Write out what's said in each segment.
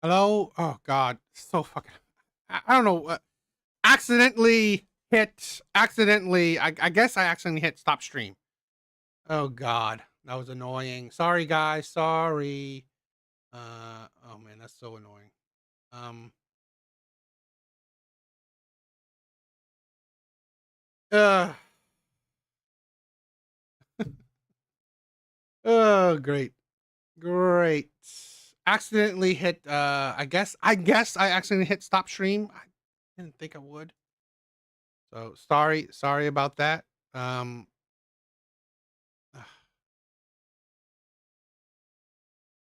Hello? Oh God, so fucking. I don't know. Accidentally hit. Accidentally. I guess I accidentally hit stop stream. Oh God, that was annoying. Sorry guys. Sorry. Oh man, that's so annoying. Um. Uh. Oh great. Great. Accidentally hit. I guess I accidentally hit stop stream. I didn't think I would. So sorry. Sorry about that. Um.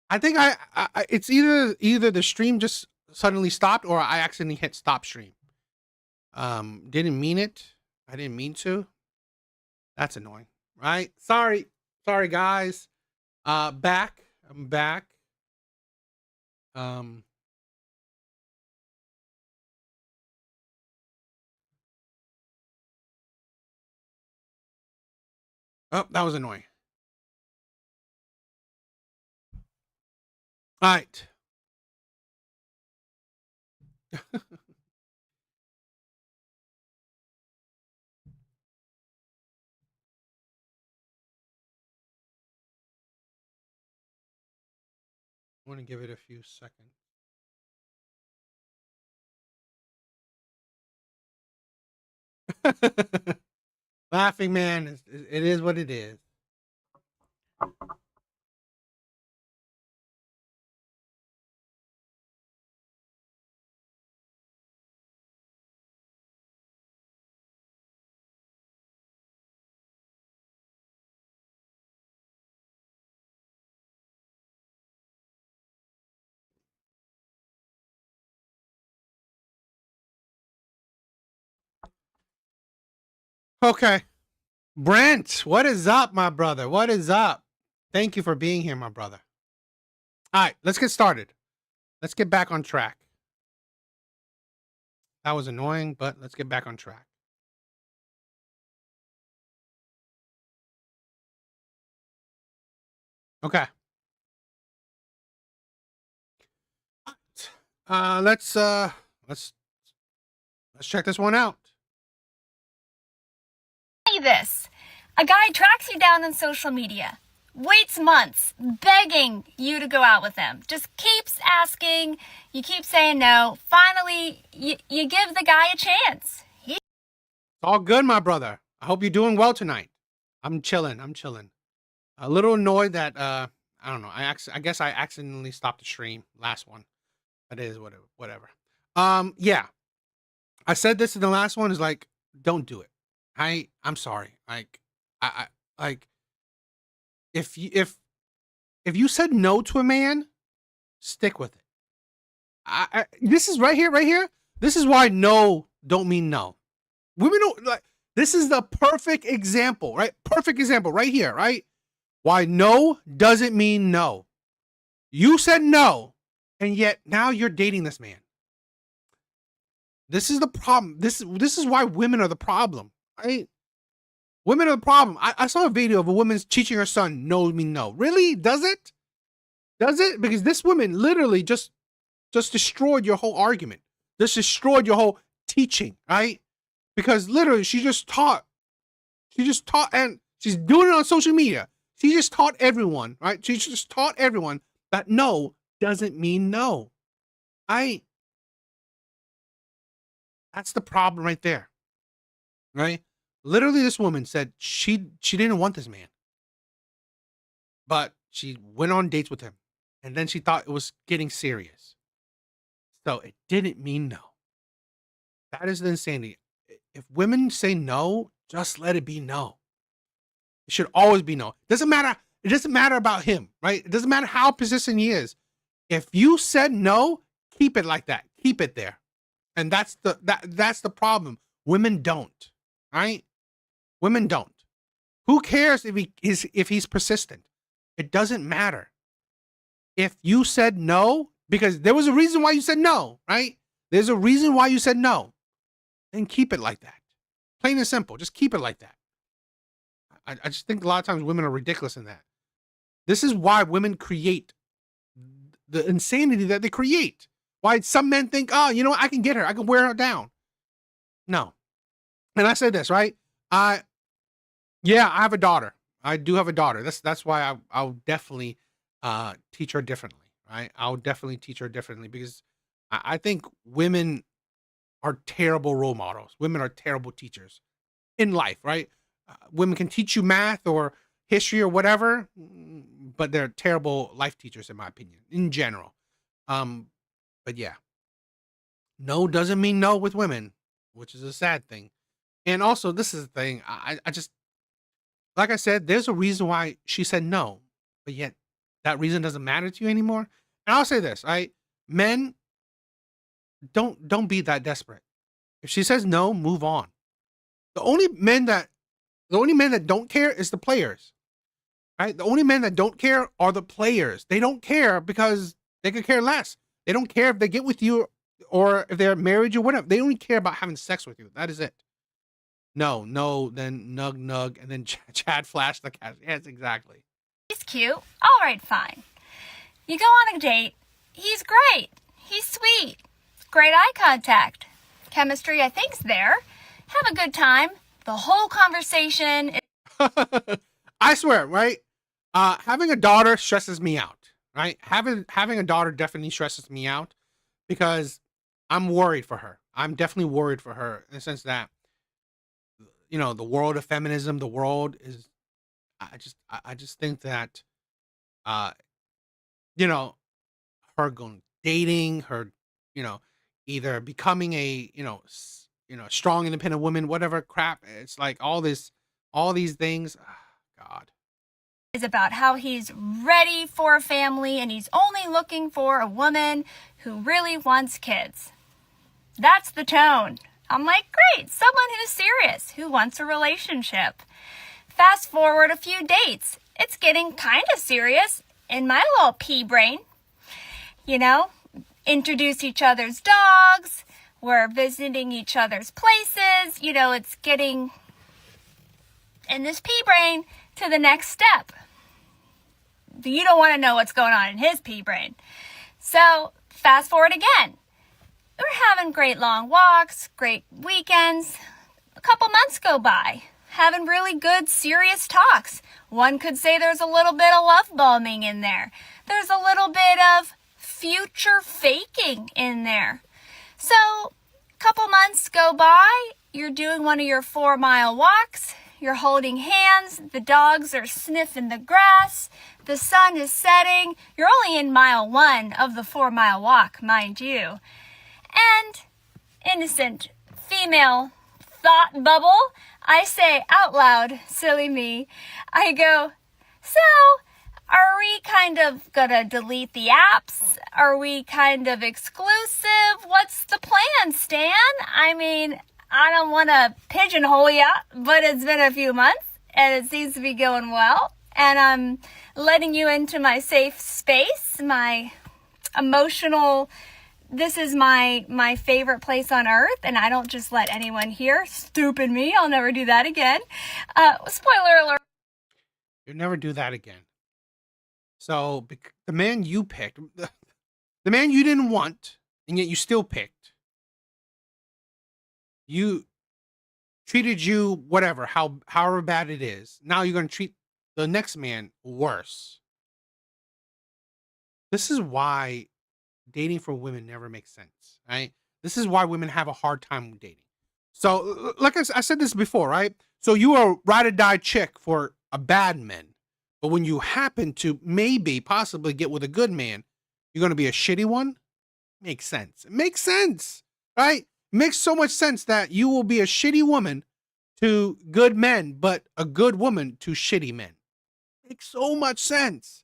I think it's either the stream just suddenly stopped or I accidentally hit stop stream. Didn't mean it. I didn't mean to. That's annoying, right? Sorry guys. Back. I'm back. Um. Oh, that was annoying. All right. I want to give it a few seconds. Laughing man, it is what it is. Okay. Brent, what is up, my brother? What is up? Thank you for being here, my brother. All right, let's get started. Let's get back on track. That was annoying, but let's get back on track. Okay. Let's let's check this one out. This. A guy tracks you down on social media, waits months, begging you to go out with him, just keeps asking, you keep saying no. Finally, you give the guy a chance. It's all good, my brother. I hope you're doing well tonight. I'm chilling. A little annoyed that I don't know. I guess I accidentally stopped the stream. Last one. That is whatever. Yeah. I said this in the last one is like, don't do it. I'm sorry. I like if you said no to a man, stick with it. This is right here. This is why no don't mean no. Women don't like. This is the perfect example, right? Perfect example right here, right? Why no doesn't mean no. You said no, and yet now you're dating this man. This is the problem. This is why women are the problem, right? Women are the problem. I saw a video of a woman teaching her son no mean no. Really? Does it? Does it? Because this woman literally just destroyed your whole argument. Just destroyed your whole teaching, right? Because literally she just taught, and she's doing it on social media. She just taught everyone, right? She just taught everyone that no doesn't mean no. That's the problem right there, right? Literally, this woman said she didn't want this man, but she went on dates with him, and then she thought it was getting serious. So it didn't mean no. That is the insanity. If women say no, just let it be no. It should always be no. It doesn't matter. It doesn't matter about him, right? It doesn't matter how persistent he is. If you said no, keep it like that. Keep it there. And that's the problem. Women don't, right? Women don't. Who cares if he's persistent? It doesn't matter. If you said no, because there was a reason why you said no, right? There's a reason why you said no. Then keep it like that. Plain and simple. Just keep it like that. I just think a lot of times women are ridiculous in that. This is why women create the insanity that they create. Why some men think, oh, you know what? I can get her. I can wear her down. No. And I said this, right? Yeah, I have a daughter. I do have a daughter. That's why I'll definitely teach her differently, right? I'll definitely teach her differently because I think women are terrible role models. Women are terrible teachers in life, right? Women can teach you math or history or whatever, but they're terrible life teachers, in my opinion, in general. Um, but yeah, no doesn't mean no with women, which is a sad thing. And also, this is the thing. I just, like I said, there's a reason why she said no, but yet that reason doesn't matter to you anymore. And I'll say this, right? Men, don't be that desperate. If she says no, move on. The only men that the only men that don't care is the players. Right? The only men that don't care are the players. They don't care because they could care less. They don't care if they get with you or if they're married or whatever. They only care about having sex with you. That is it. No, no, then nug nug, and then Chad flashed the cat. Yes, exactly. He's cute. All right, fine. You go on a date. He's great. He's sweet. Great eye contact. Chemistry, I think's there. Have a good time. The whole conversation is I swear, right? Having a daughter stresses me out, right? Having a daughter definitely stresses me out because I'm worried for her. I'm definitely worried for her in the sense that, you know, the world of feminism, the world is, I just think that, uh, you know, her going dating, her, you know, either becoming a, strong independent woman, whatever crap. It's like all these things. God. about how he's ready for a family and he's only looking for a woman who really wants kids. That's the tone. I'm like, great, someone who's serious, who wants a relationship. Fast forward a few dates. It's getting kind of serious in my little pea brain. You know, introduce each other's dogs. We're visiting each other's places. You know, it's getting in this pea brain to the next step. You don't want to know what's going on in his pea brain. So fast forward again. We're having great long walks, great weekends. A couple months go by, having really good, serious talks. One could say there's a little bit of love bombing in there. There's a little bit of future faking in there. So a couple months go by, you're doing one of your 4-mile walks. You're holding hands, the dogs are sniffing the grass, the sun is setting. You're only in mile 1 of the 4-mile walk, mind you. And innocent female thought bubble, I say out loud, silly me, I go, so are we kind of gonna delete the apps? Are we kind of exclusive? What's the plan, Stan? I mean, I don't want to pigeonhole you, but it's been a few months and it seems to be going well. And I'm letting you into my safe space, my emotional, this is my favorite place on earth. And I don't just let anyone here. Stupid me. I'll never do that again. Spoiler alert. You'll never do that again. So the man you picked, the man you didn't want, and yet you still picked, you treated you whatever, however bad it is. Now you're going to treat the next man worse. This is why dating for women never makes sense, right? This is why women have a hard time dating. So, like I said this before, right? So you are a ride or die chick for a bad man, but when you happen to possibly get with a good man, you're going to be a shitty one. Makes sense. It makes sense, right? Makes so much sense that you will be a shitty woman to good men, but a good woman to shitty men. Makes so much sense.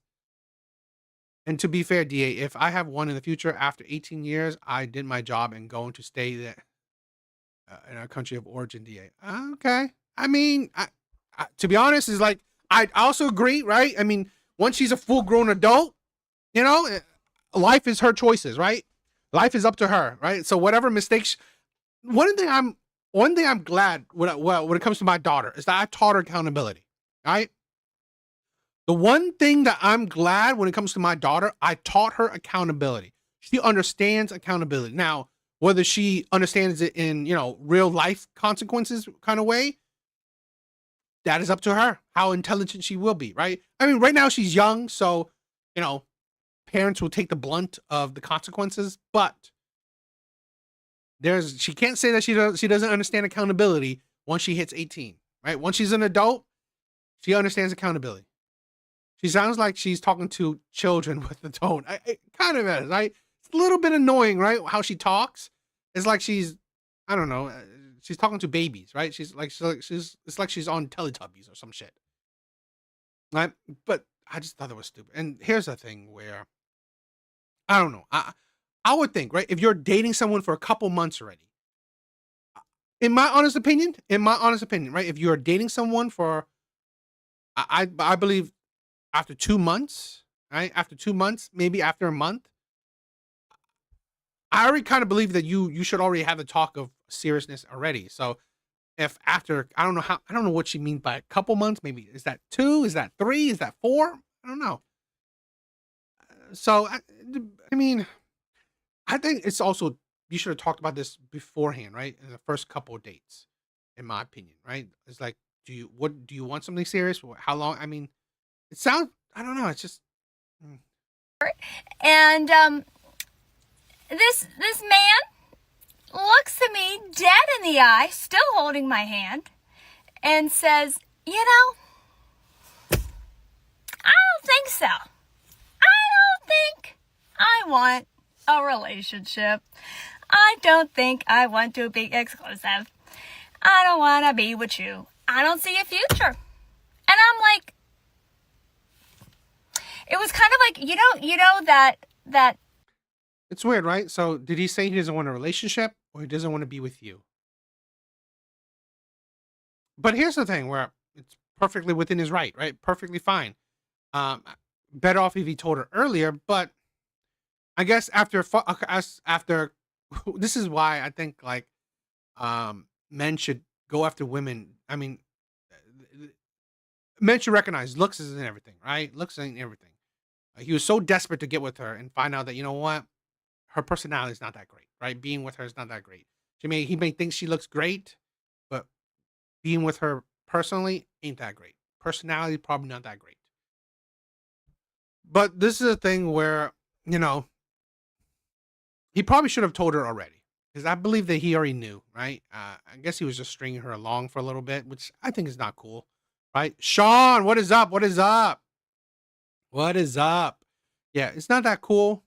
And to be fair, DA, if I have one in the future after 18 years, I did my job and going to stay there in our country of origin, DA. Okay. I mean, to be honest, is like, I also agree, right? I mean, once she's a full grown adult, you know, life is her choices, right? Life is up to her, right? So whatever mistakes, one thing I'm glad when it comes to my daughter is that I taught her accountability, right? The one thing that I'm glad when it comes to my daughter, I taught her accountability. She understands accountability. Now, whether she understands it in, real life consequences kind of way, that is up to her, how intelligent she will be, right? I mean, right now she's young, so, you know, parents will take the blunt of the consequences, but she can't say that she doesn't understand accountability once she hits 18, right? Once she's an adult, she understands accountability. She sounds like she's talking to children with the tone. It kind of is, right? It's a little bit annoying, right? How she talks. It's like I don't know, she's talking to babies, right? It's like she's on Teletubbies or some shit, right? But I just thought it was stupid. And here's the thing where, I don't know. I would think, right? If you're dating someone for a couple months already, in my honest opinion, right? If you're dating someone for, I believe after 2 months, right? After 2 months, maybe after a month, I already kind of believe that you should already have the talk of seriousness already. So if after, I don't know what she means by a couple months, maybe is that 2? Is that 3? Is that 4? I don't know. So I mean, I think it's also, you should have talked about this beforehand, right? In the first couple of dates, in my opinion, right? It's like, do you want something serious? How long? I mean, it sounds, I don't know. It's just. And this man looks at me dead in the eye, still holding my hand, and says, I don't think so. I don't think I want a relationship. I don't think I want to be exclusive. I don't want to be with you. I don't see a future. And I'm like, it was kind of like, that. It's weird, right? So did he say he doesn't want a relationship or he doesn't want to be with you? But here's the thing where it's perfectly within his right? Perfectly fine. Better off if he told her earlier, but I guess after this is why I think like men should go after women. I mean, men should recognize looks isn't everything, right? Looks ain't everything. He was so desperate to get with her and find out that, you know what, her personality is not that great, right? Being with her is not that great. He may think she looks great, but being with her personally ain't that great. Personality probably not that great. But this is a thing where, he probably should have told her already, because I believe that he already knew, right? I guess he was just stringing her along for a little bit, which I think is not cool, right? Sean, what is up? What is up? What is up? Yeah, it's not that cool,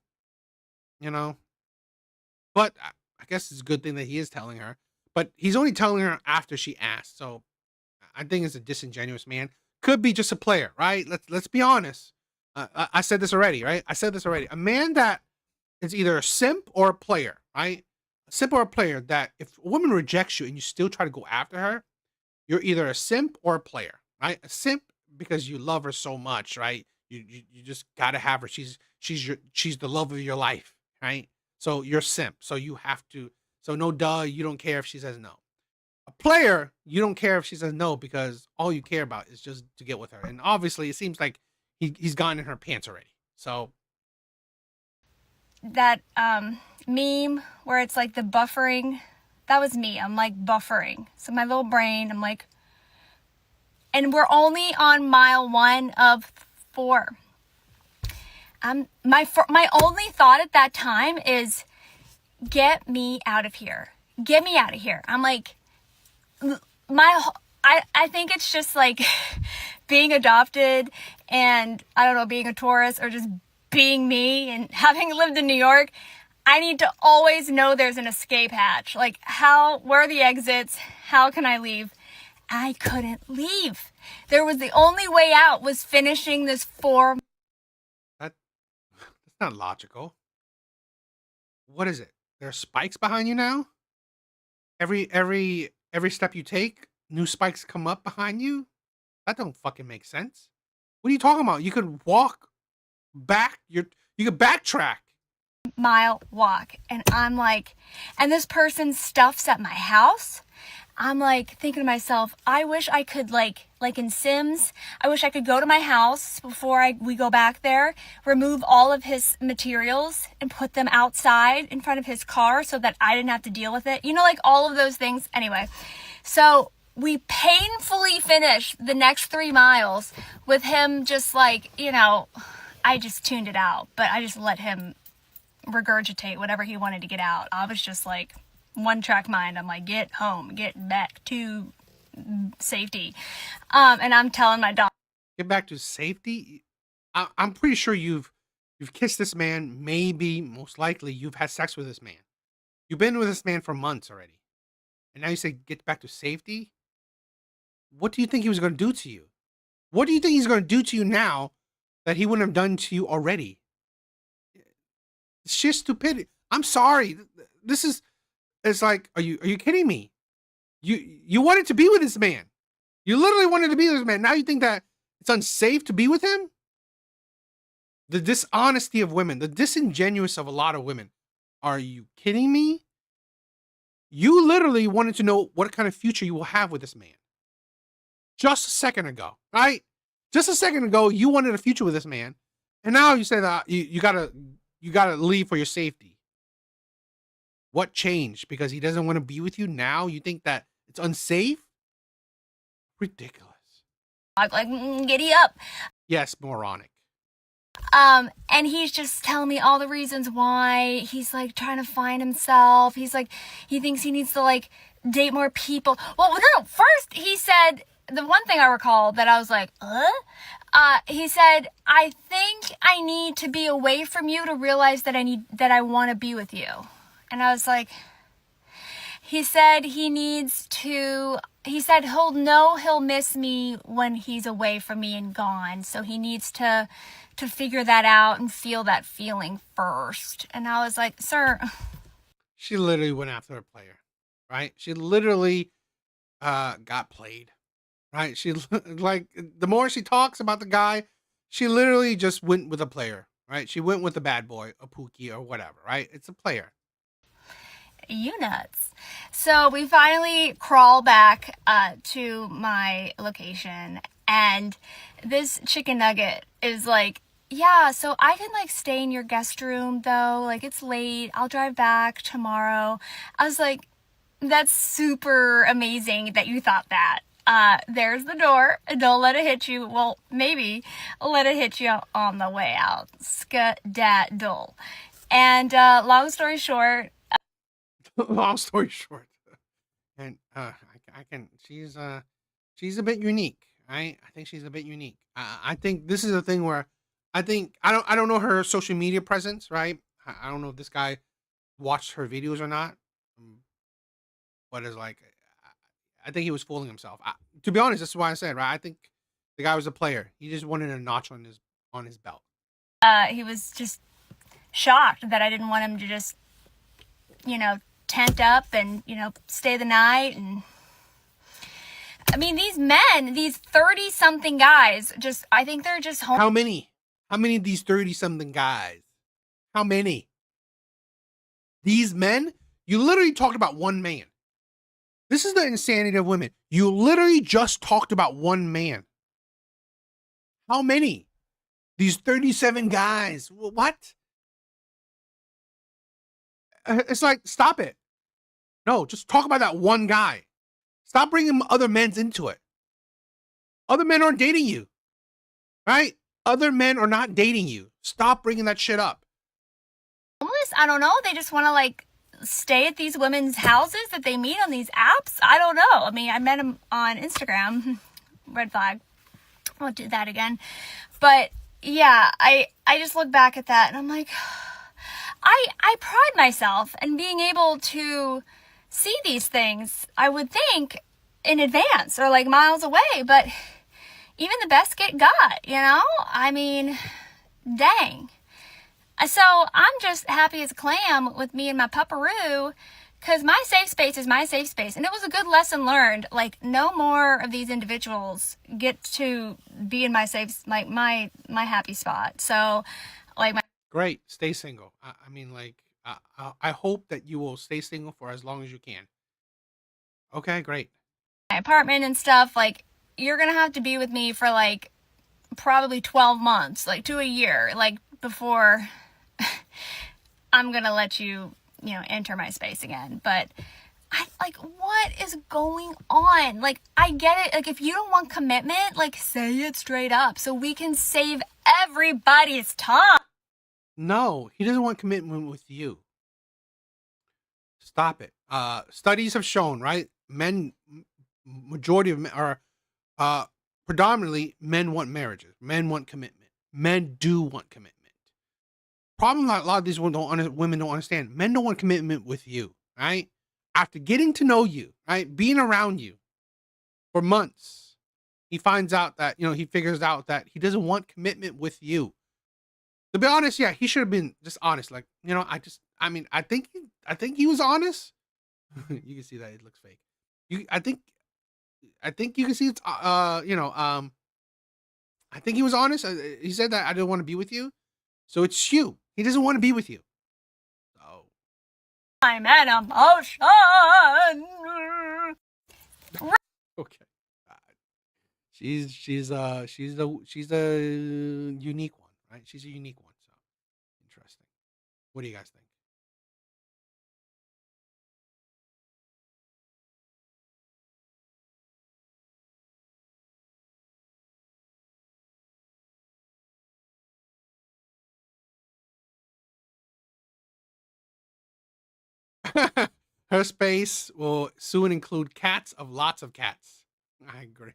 but I guess it's a good thing that he is telling her, but he's only telling her after she asked. So I think it's a disingenuous man. Could be just a player, right? Let's be honest. I said this already, right? A man that is either a simp or a player, right? A simp or a player that if a woman rejects you and you still try to go after her, you're either a simp or a player, right? A simp because you love her so much, right? You just gotta have her. She's the love of your life, right? So you're simp. So you have to. So no duh, you don't care if she says no. A player, you don't care if she says no because all you care about is just to get with her. And obviously, it seems like he's gotten in her pants already. So that meme where it's like the buffering, that was me. I'm like buffering. So my little brain, I'm like, and we're only on mile 1 of 4. My only thought at that time is, get me out of here. Get me out of here. I'm like, I think it's just like being adopted and, I don't know, being a tourist or just being me and having lived in New York. I need to always know there's an escape hatch. Like, where are the exits? How can I leave? I couldn't leave. There was the only way out was finishing this 4. that's not logical. What is it? There are spikes behind you now? Every step you take, new spikes come up behind you? That don't fucking make sense. What are you talking about? You could walk back. You could backtrack. Mile walk. And I'm like, and this person stuffs at my house. I'm like thinking to myself, I wish I could like in Sims, I wish I could go to my house before we go back there, remove all of his materials and put them outside in front of his car so that I didn't have to deal with it. You know, like all of those things. Anyway, so we painfully finished the next 3 miles with him just like, you know, I just tuned it out, but I just let him regurgitate whatever he wanted to get out. I was just like one track mind. I'm like, get home, get back to safety. And I'm telling my dog, Get back to safety. I'm pretty sure you've kissed this man. Maybe, most likely, you've had sex with this man. You've been with this man for months already, and now you say get back to safety. What do you think he was going to do to you? What do you think he's going to do to you now that he wouldn't have done to you already? It's sheer stupidity. I'm sorry. This is. It's like, are you kidding me? You wanted to be with this man. You literally wanted to be with this man. Now you think that it's unsafe to be with him? The dishonesty of women, the disingenuous of a lot of women. Are you kidding me? You literally wanted to know what kind of future you will have with this man. Just a second ago, right? Just a second ago, you wanted a future with this man, and now you say that you gotta leave for your safety. What changed? Because he doesn't want to be with you now? You think that it's unsafe? Ridiculous. like, giddy up. Yes, moronic. And he's just telling me all the reasons why he's like trying to find himself. He's like, he thinks he needs to like date more people. Well, no, first he said, the one thing I recall that I was like, he said, I think I need to be away from you to realize that I want to be with you. And I was like, he said he'll miss me when he's away from me and gone. So he needs to figure that out and feel that feeling first. And I was like, sir. She literally went after a player, right? She literally got played, right? She like, the more she talks about the guy, she literally just went with a player, right? She went with the bad boy, a Pookie or whatever, right? It's a player. You nuts. So we finally crawl back to my location, and this chicken nugget is like, yeah, so I can like stay in your guest room though, like it's late, I'll drive back tomorrow. I was like, that's super amazing that you thought that. There's the door, don't let it hit you. Well, maybe let it hit you on the way out. Skedaddle. And long story short, Long story short, and I can. She's a bit unique. I think she's a bit unique. I think this is a thing where I think I don't know her social media presence, right? I don't know if this guy watched her videos or not. But it's like, I think he was fooling himself. To be honest, that's why I said, right. I think the guy was a player. He just wanted a notch on his belt. he was just shocked that I didn't want him to just, you know, tent up and, you know, stay the night. And I mean, these men, these 30-something guys, just, I think they're just home. How many of these 30-something guys? How many? These men? You literally talked about one man. This is the insanity of women. You literally just talked about one man. How many? These 37 guys. What? It's like, stop it. No, just talk about that one guy. Stop bringing other men into it. Other men aren't dating you, right? Other men are not dating you. Stop bringing that shit up. Homeless? I don't know. They just want to like stay at these women's houses that they meet on these apps. I don't know. I mean, I met him on Instagram. Red flag. I won't do that again. But yeah, I just look back at that and I'm like, I pride myself in being able to see these things, I would think, in advance or like miles away, but even the best get got, you know? I mean, dang. So I'm just happy as a clam with me and my pupperoo, because my safe space is my safe space. And it was a good lesson learned. Like, no more of these individuals get to be in my safe, like my happy spot. So, like, Great. Stay single. I mean, like, I hope that you will stay single for as long as you can. Okay, great. my apartment and stuff, like, you're gonna have to be with me for like probably 12 months, like to a year, like before I'm gonna let you, enter my space again. But I like, what is going on? Like, I get it. Like, if you don't want commitment, like, say it straight up so we can save everybody's time. No, he doesn't want commitment with you. Stop it. Studies have shown, right? Majority of men are, predominantly men want marriages. Men want commitment. Men do want commitment. Problem that a lot of these women don't understand. Men don't want commitment with you, right? After getting to know you, right, being around you for months, he finds out that, he figures out that he doesn't want commitment with you. To be honest, yeah, he should have been just honest. Like, I think he was honest. You can see that it looks fake. I think you can see it's, I think he was honest. He said that I don't want to be with you. So it's you. He doesn't want to be with you. So I'm an emotion. okay. She's a unique one, right? She's a unique one. So interesting. What do you guys think? Her space will soon include cats of lots of cats. I agree.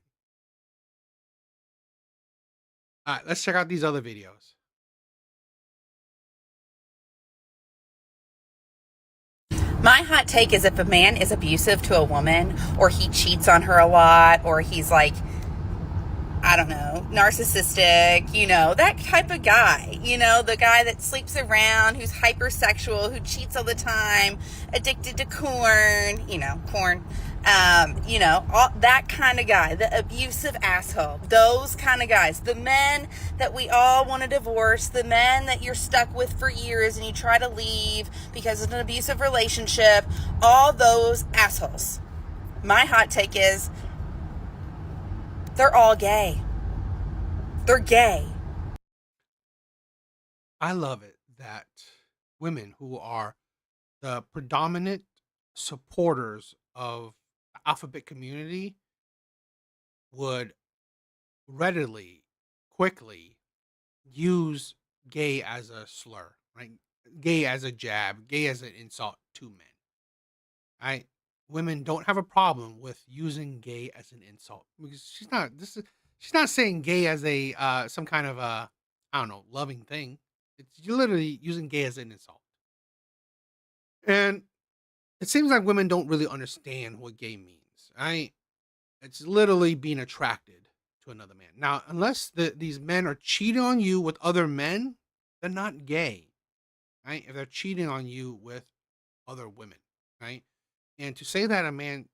All right, let's check out these other videos. My hot take is if a man is abusive to a woman, or he cheats on her a lot, or he's like, I don't know, narcissistic, that type of guy, the guy that sleeps around, who's hypersexual, who cheats all the time, addicted to corn, all that kind of guy, the abusive asshole, those kind of guys, the men that we all want to divorce, the men that you're stuck with for years and you try to leave because of an abusive relationship, all those assholes. My hot take is they're all gay. They're gay. I love it that women who are the predominant supporters of the alphabet community would readily, quickly use gay as a slur, right? Gay as a jab, gay as an insult to men, right? Women don't have a problem with using gay as an insult because she's not saying gay as a some kind of I don't know, loving thing. It's literally using gay as an insult. And it seems like women don't really understand what gay means, right? It's literally being attracted to another man. Now, unless these men are cheating on you with other men, they're not gay, right? If they're cheating on you with other women, right? And to say that a man,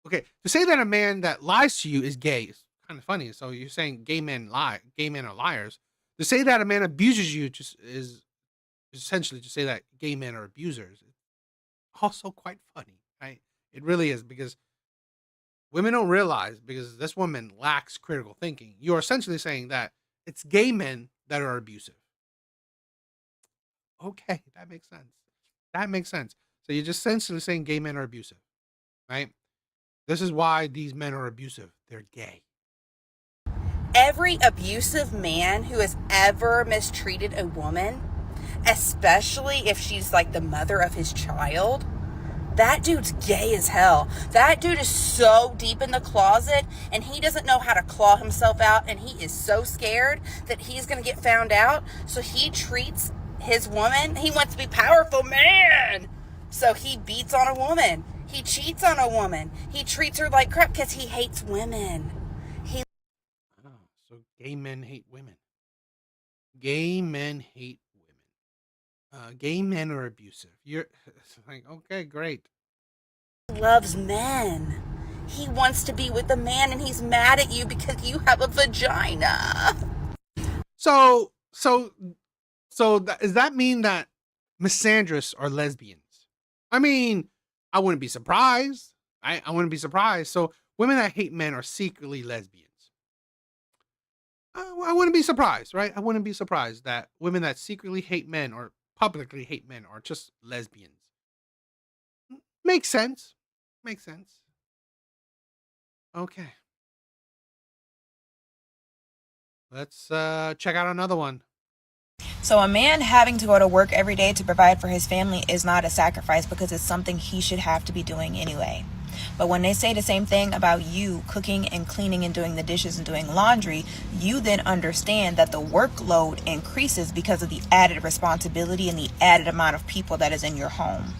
okay, to say that a man that lies to you is gay is kind of funny. So you're saying gay men lie, gay men are liars. To say that a man abuses you just is essentially to say that gay men are abusers. It's also quite funny, right? It really is because women don't realize because this woman lacks critical thinking. You're essentially saying that it's gay men that are abusive. Okay, that makes sense. That makes sense. So you're just essentially saying gay men are abusive, right? This is why these men are abusive. They're gay. Every abusive man who has ever mistreated a woman, especially if she's like the mother of his child, that dude's gay as hell. That dude is so deep in the closet and he doesn't know how to claw himself out, and he is so scared that he's going to get found out. So he treats his woman, he wants to be powerful, man. So he beats on a woman. He cheats on a woman. He treats her like crap because he hates women. Oh, so gay men hate women. Gay men hate women. Gay men are abusive. You're it's like, okay, great. He loves men. He wants to be with a man and he's mad at you because you have a vagina. Does that mean that misandrists are lesbians? I mean, I wouldn't be surprised. I wouldn't be surprised. So women that hate men are secretly lesbians. I wouldn't be surprised, right? I wouldn't be surprised that women that secretly hate men or publicly hate men are just lesbians. Makes sense. Makes sense. Okay. Let's check out another one. So a man having to go to work every day to provide for his family is not a sacrifice because it's something he should have to be doing anyway. But when they say the same thing about you cooking and cleaning and doing the dishes and doing laundry, you then understand that the workload increases because of the added responsibility and the added amount of people that is in your home.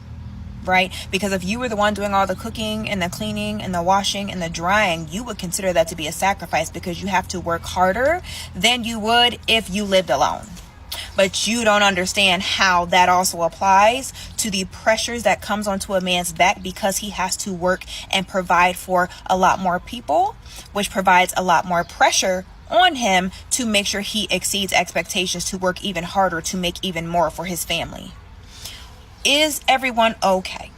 Right? Because if you were the one doing all the cooking and the cleaning and the washing and the drying, you would consider that to be a sacrifice because you have to work harder than you would if you lived alone. But you don't understand how that also applies to the pressures that comes onto a man's back because he has to work and provide for a lot more people, which provides a lot more pressure on him to make sure he exceeds expectations, to work even harder, to make even more for his family. Is everyone okay?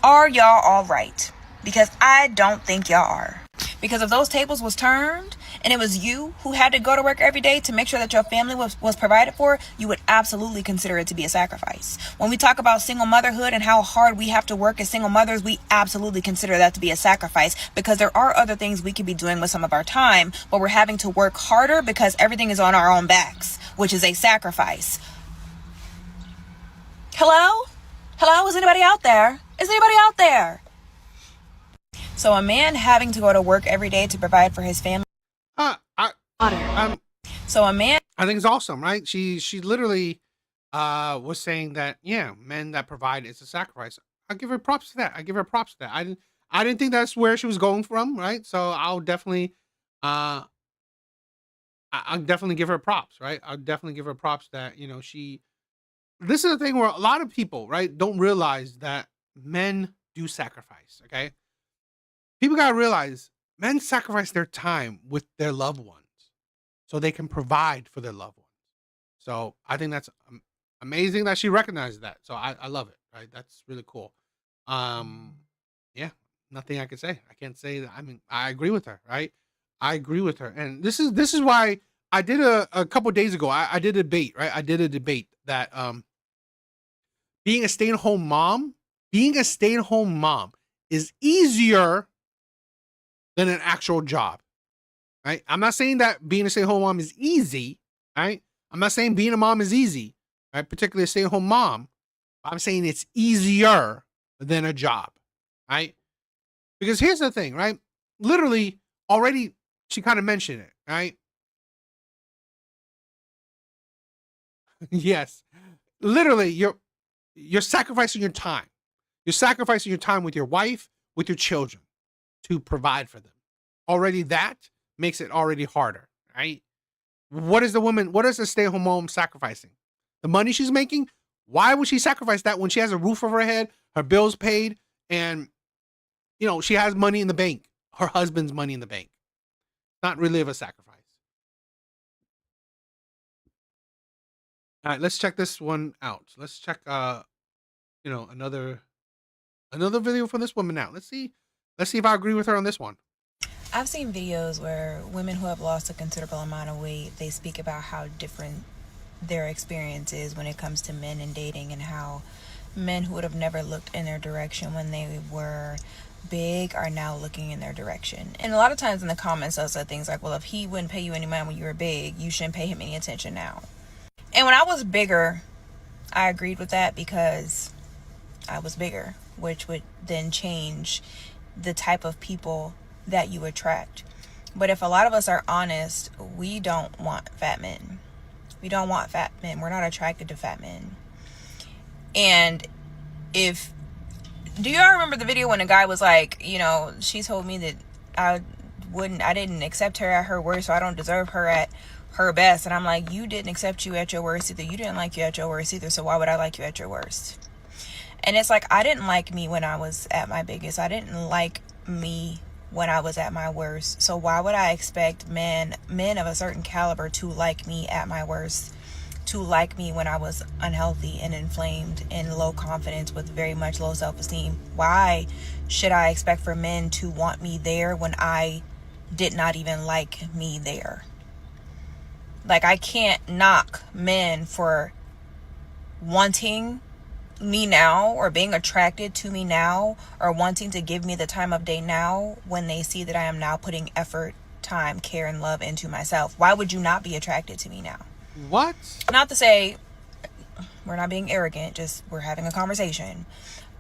Are y'all all right? Because I don't think y'all are. Because if those tables was turned and it was you who had to go to work every day to make sure that your family was provided for, you would absolutely consider it to be a sacrifice. When we talk about single motherhood and how hard we have to work as single mothers, we absolutely consider that to be a sacrifice because there are other things we could be doing with some of our time, but we're having to work harder because everything is on our own backs, which is a sacrifice. Hello? Hello? Is anybody out there? Is anybody out there? So a man having to go to work every day to provide for his family. So a man. I think it's awesome, right? She literally was saying that, yeah, men that provide is a sacrifice. I give her props to that. I didn't think that's where she was going from, right? So I'll definitely I'll definitely give her props, right? I'll definitely give her props that, you know, this is the thing where a lot of people, right, don't realize that men do sacrifice, okay? People got to realize men sacrifice their time with their loved ones so they can provide for their loved ones. So I think that's amazing that she recognized that. So I love it, right? That's really cool. Yeah, nothing I can say. I can't say that. I mean, I agree with her, right? I agree with her. And this is why I did a couple days ago, I did a debate, right? I did a debate that being a stay-at-home mom is easier than an actual job, right? I'm not saying that being a stay-at-home mom is easy, right? I'm not saying being a mom is easy, right? Particularly a stay-at-home mom. I'm saying it's easier than a job, right? Because here's the thing, right? Literally, already, she kind of mentioned it, right? Yes. Literally, you're sacrificing your time. You're sacrificing your time with your wife, with your children to provide for them. Already that makes it already harder, right? What is the stay-at-home mom sacrificing? The money she's making? Why would she sacrifice that when she has a roof over her head, her bills paid, and, you know, she has money in the bank, her husband's money in the bank? Not really of a sacrifice. All right, let's check this one out. Let's check, another video from this woman out. Let's see if I agree with her on this one. I've seen videos where women who have lost a considerable amount of weight, they speak about how different their experience is when it comes to men and dating, and how men who would have never looked in their direction when they were big are now looking in their direction. And a lot of times in the comments they'll say things like, well, if he wouldn't pay you any money when you were big, you shouldn't pay him any attention now. And when I was bigger, I agreed with that because I was bigger, which would then change the type of people that you attract. But if a lot of us are honest, we don't want fat men. We don't want fat men. We're not attracted to fat men. And do y'all remember the video when a guy was like, you know, she told me that I didn't accept her at her worst, so I don't deserve her at her best. And I'm like, you didn't accept you at your worst either. You didn't like you at your worst either. So why would I like you at your worst? And it's like, I didn't like me when I was at my biggest. I didn't like me when I was at my worst. So why would I expect men of a certain caliber to like me at my worst? to like me when I was unhealthy and inflamed and low confidence with very much low self-esteem? Why should I expect for men to want me there when I did not even like me there? Like, I can't knock men for wanting me now or being attracted to me now or wanting to give me the time of day now when they see that I am now putting effort, time, care, and love into myself. Why would you not be attracted to me now? What? Not to say we're not being arrogant, just we're having a conversation.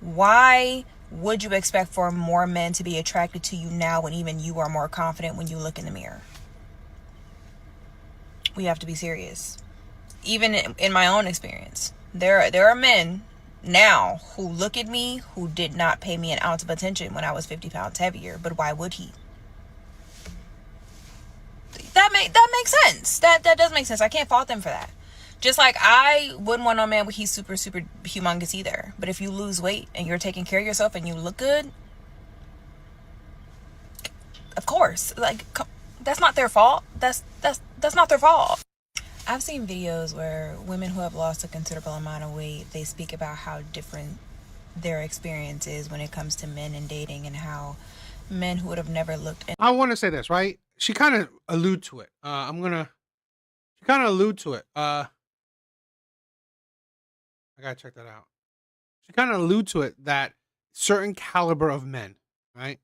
Why would you expect for more men to be attracted to you now when even you are more confident when you look in the mirror? We have to be serious. Even in my own experience, there are men now who look at me who did not pay me an ounce of attention when I was 50 pounds heavier. But why would he? That makes sense. That does make sense. I can't fault them for that. Just like I wouldn't want no man when he's super humongous either. But if you lose weight and you're taking care of yourself and you look good, of course, like, that's not their fault. That's not their fault. I've seen videos where women who have lost a considerable amount of weight, they speak about how different their experience is when it comes to men and dating, and how men who would have never looked in. I want to say this, right? She kind of allude to it. She kind of allude to it. I gotta check that out. She kind of allude to it that certain caliber of men, right?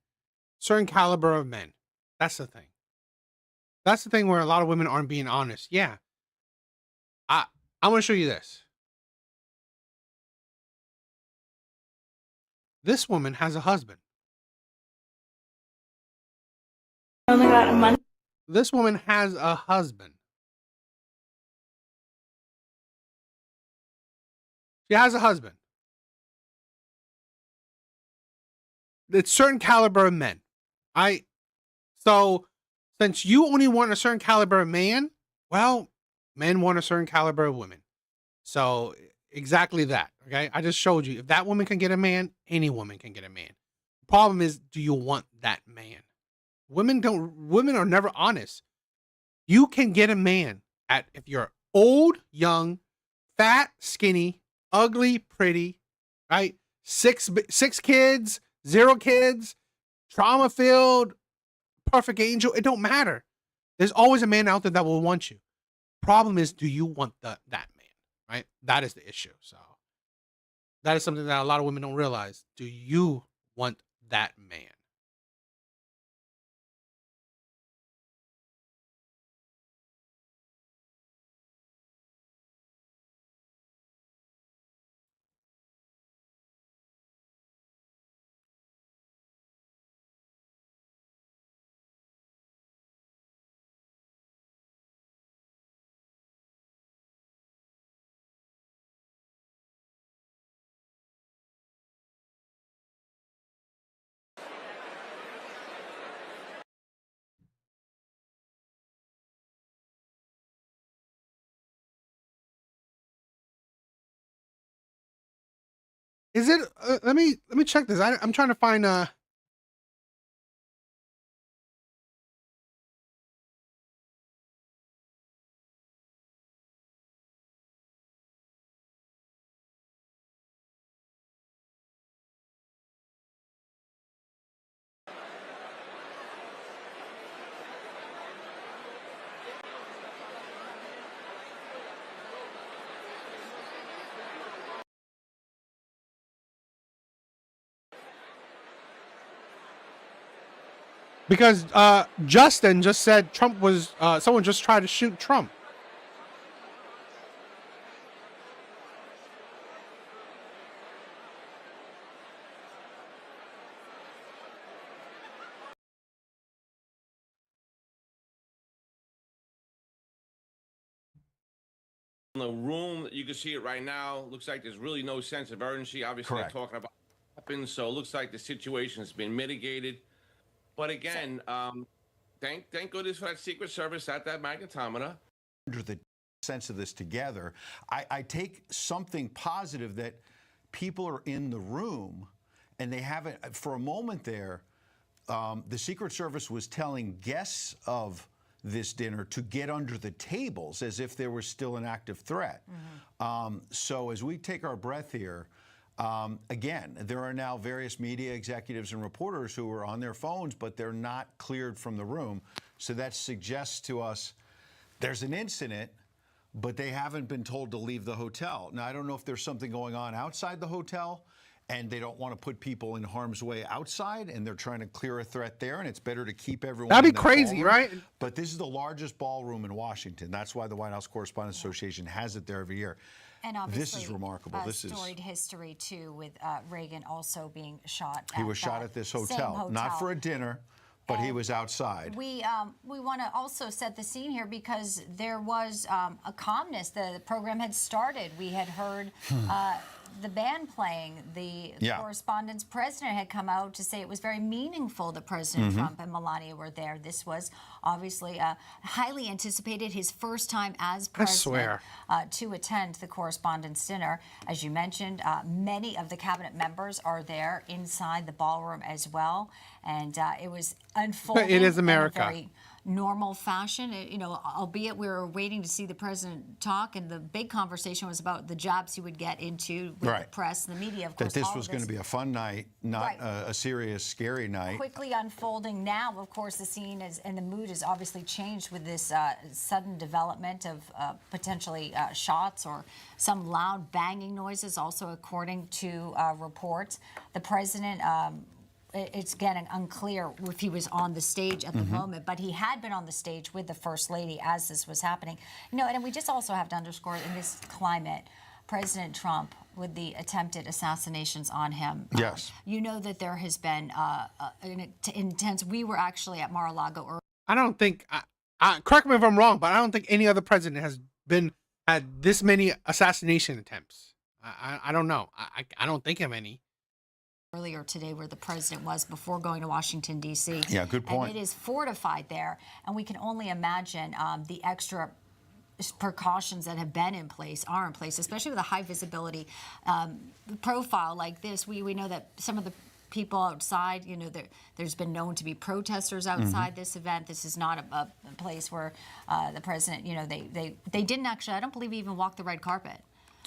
Certain caliber of men. That's the thing. That's the thing where a lot of women aren't being honest. Yeah. I want to show you this. This woman has a husband. Only got a month. This woman has a husband. She has a husband. It's certain caliber of men. So since you only want a certain caliber of man, well, men want a certain caliber of women. So exactly that. Okay. I just showed you if that woman can get a man, any woman can get a man. The problem is, do you want that man? Women are never honest. You can get a man if you're old, young, fat, skinny, ugly, pretty, right? Six kids, 0 kids, trauma filled, perfect angel. It don't matter. There's always a man out there that will want you. Problem is, do you want that man, right? That is the issue. So that is something that a lot of women don't realize. Do you want that man? Is it? Let me check this. I'm trying to find because Justin just said Trump was someone just tried to shoot Trump. In the room, you can see it right now. Looks like there's really no sense of urgency. Obviously, Correct. they're talking about weapons, so it looks like the situation has been mitigated. But again, thank goodness for that Secret Service at that magnetometer. Under the sense of this together, I take something positive that people are in the room and they haven't, for a moment there, the Secret Service was telling guests of this dinner to get under the tables as if there was still an active threat. So as we take our breath here, again, there are now various media executives and reporters who are on their phones, but they're not cleared from the room. So that suggests to us there's an incident, but they haven't been told to leave the hotel. Now, I don't know if there's something going on outside the hotel and they don't want to put people in harm's way outside and they're trying to clear a threat there, and it's better to keep everyone That'd in be the crazy, ballroom. right? But this is the largest ballroom in Washington. That's why the White House Correspondents Association has it there every year. And obviously, this is remarkable. This is storied history too, with Reagan also being shot. He was shot at this hotel, not for a dinner, but he was outside. We want to also set the scene here because there was a calmness. The program had started. We had heard the band playing. The correspondence president had come out to say it was very meaningful that President Trump and Melania were there. This was obviously highly anticipated, his first time as president to attend the correspondence dinner. As you mentioned, many of the cabinet members are there inside the ballroom as well. And it was unfolding It is America. in a very normal fashion. You know, albeit we were waiting to see the president talk, and the big conversation was about the jobs he would get into with the press and the media. Of course, that this was going to be a fun night, not a serious, scary night. Quickly unfolding now, of course, the scene is and the mood has obviously changed with this sudden development of potentially shots or some loud banging noises. Also, according to reports, the president. It's getting unclear if he was on the stage at the moment, but he had been on the stage with the First Lady as this was happening. You know, and we just also have to underscore in this climate, President Trump, with the attempted assassinations on him. Yes. You know that there has been an intense. We were actually at Mar-a-Lago earlier. I don't think. Correct me if I'm wrong, but I don't think any other president has had this many assassination attempts. I don't know. I don't think of any. Earlier today where the president was before going to Washington, D.C. Yeah, good point. And it is fortified there, and we can only imagine the extra precautions that have been in place, are in place, especially with a high visibility profile like this. We know that some of the people outside, you know, there's been known to be protesters outside this event. This is not a place where the president, you know, they didn't actually, I don't believe he even walked the red carpet.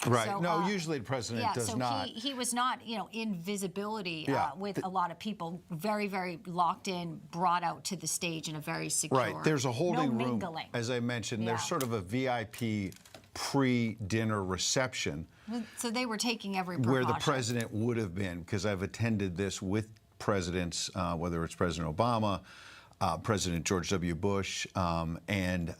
Right. So, no, usually the president does not. He was not, you know, in visibility with a lot of people, very, very locked in, brought out to the stage in a very secure. Right. There's a holding room, mingling. as I mentioned. There's sort of a VIP pre-dinner reception. So they were taking every precaution. Where the president would have been, because I've attended this with presidents, whether it's President Obama, President George W. Bush, and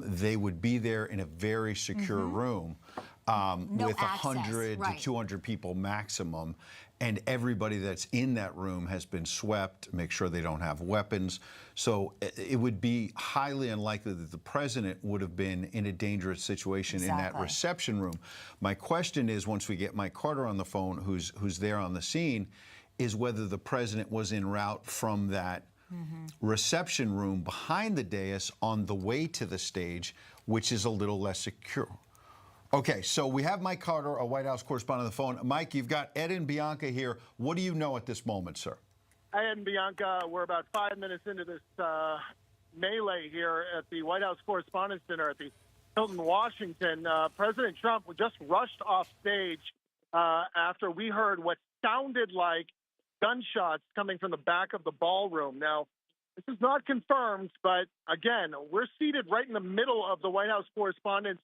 they would be there in a very secure room. With 100 to 200 people maximum, and everybody that's in that room has been swept, make sure they don't have weapons. So it would be highly unlikely that the president would have been in a dangerous situation in that reception room. My question is, once we get Mike Carter on the phone, who's there on the scene, is whether the president was en route from that reception room behind the dais on the way to the stage, which is a little less secure. Okay, so we have Mike Carter, a White House correspondent, on the phone. Mike, you've got Ed and Bianca here. What do you know at this moment, sir? Ed and Bianca, we're about 5 minutes into this melee here at the White House Correspondents' Dinner at the Hilton, Washington. President Trump just rushed off stage after we heard what sounded like gunshots coming from the back of the ballroom. Now, this is not confirmed, but again, we're seated right in the middle of the White House Correspondents'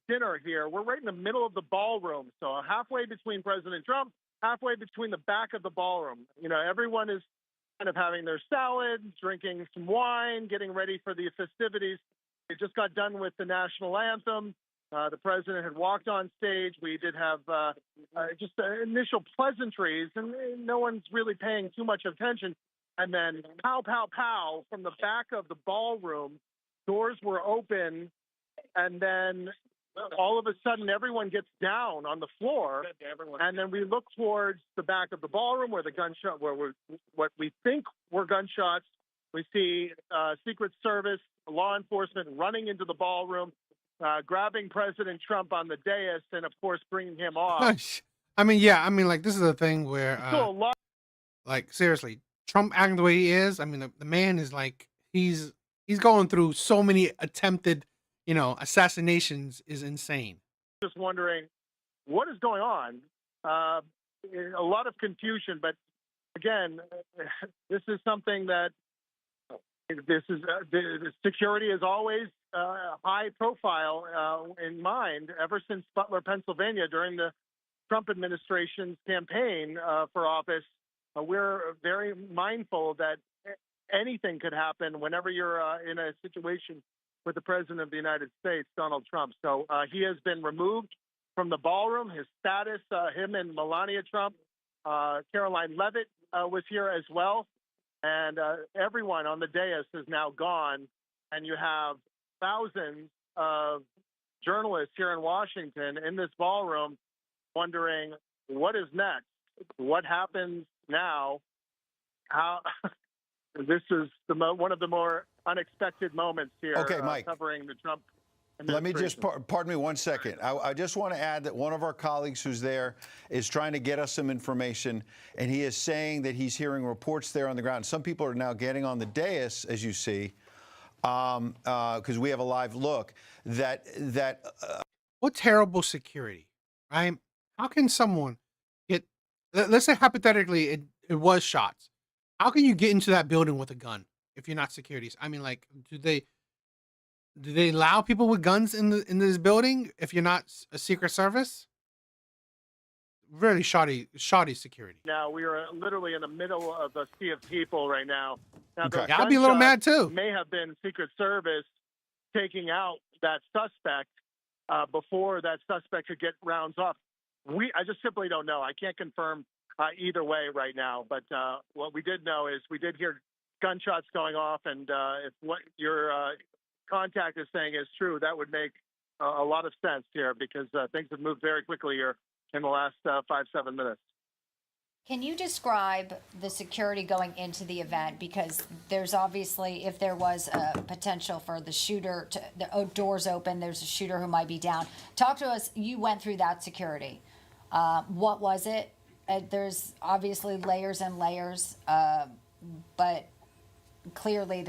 dinner here. We're right in the middle of the ballroom, so halfway between President Trump, halfway between the back of the ballroom. You know, everyone is kind of having their salad, drinking some wine, getting ready for the festivities. They just got done with the national anthem. The president had walked on stage. We did have just initial pleasantries, and no one's really paying too much attention. And then pow, pow, pow from the back of the ballroom. Doors were open. And then all of a sudden, everyone gets down on the floor, and then we look towards the back of the ballroom where the gunshot, what we think were gunshots. We see Secret Service, law enforcement running into the ballroom, grabbing President Trump on the dais, and of course bringing him off. I mean, like this is a thing where, like seriously, Trump acting the way he is. I mean, the man is like he's he's going through so many attempted, assassinations is insane. Just wondering what is going on. A lot of confusion, but again, this is something that the security is always high profile in mind ever since Butler, Pennsylvania, during the Trump administration's campaign for office. We're very mindful that anything could happen whenever you're in a situation with the President of the United States, Donald Trump. So he has been removed from the ballroom. His status, him and Melania Trump, Caroline Levitt was here as well. And everyone on the dais is now gone. And you have thousands of journalists here in Washington in this ballroom wondering what is next, what happens now, how this is one of the more unexpected moments here. Okay, Mike. Covering the Trump Let me just, pardon me 1 second. I just want to add that one of our colleagues who's there is trying to get us some information, and he is saying that he's hearing reports there on the ground. Some people are now getting on the dais, as you see, because we have a live look, what terrible security, right? How can someone get, let's say hypothetically it was shots. How can you get into that building with a gun if you're not securities? I mean, like, do they allow people with guns in this building if you're not a Secret Service? Really shoddy security. Now we are literally in the middle of a sea of people right now. Now, Okay. I'll be a little mad too. May have been Secret Service taking out that suspect before that suspect could get rounds off. I just simply don't know. I can't confirm either way right now. But what we did know is we did hear gunshots going off, and if what your contact is saying is true, that would make a lot of sense here because things have moved very quickly here in the last 5-7 minutes. Can you describe the security going into the event? Because there's obviously, if there was a potential for the shooter, the doors open, there's a shooter who might be down. Talk to us. You went through that security. What was it? There's obviously layers and layers, but clearly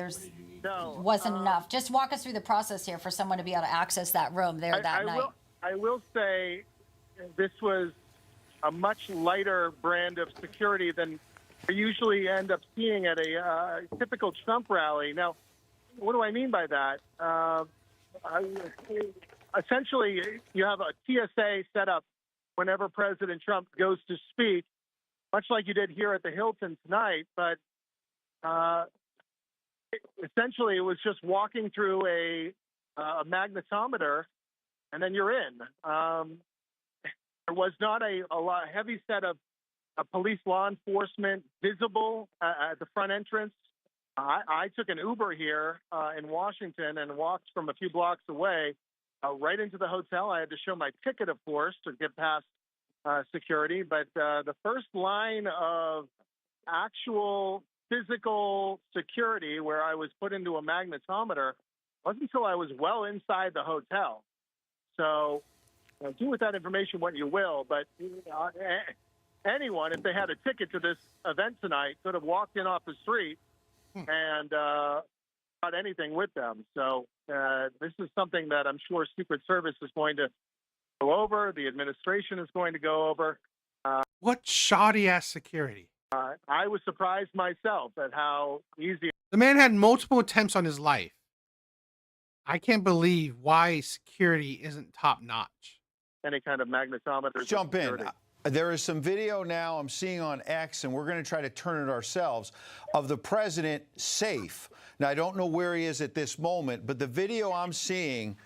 wasn't enough. Just walk us through the process here for someone to be able to access that room there that night. I will say this was a much lighter brand of security than we usually end up seeing at a typical Trump rally. Now, what do I mean by that? Essentially, you have a TSA set up whenever President Trump goes to speak, much like you did here at the Hilton tonight, but essentially it was just walking through a magnetometer, and then you're in. There was not a heavy set of police law enforcement visible at the front entrance. I took an Uber here in Washington and walked from a few blocks away right into the hotel. I had to show my ticket, of course, to get past security. But the first line of actual physical security where I was put into a magnetometer wasn't until I was well inside the hotel. So do with that information what you will, but anyone, if they had a ticket to this event tonight, could have walked in off the street and got anything with them. So this is something that I'm sure Secret Service is going to go over, the administration is going to go over. What shoddy-ass security. I was surprised myself at how easy. The man had multiple attempts on his life. I can't believe why security isn't top-notch. Any kind of magnetometer. Let's jump in. There is some video now I'm seeing on X, and we're going to try to turn it ourselves, of the president safe. Now, I don't know where he is at this moment, but the video I'm seeing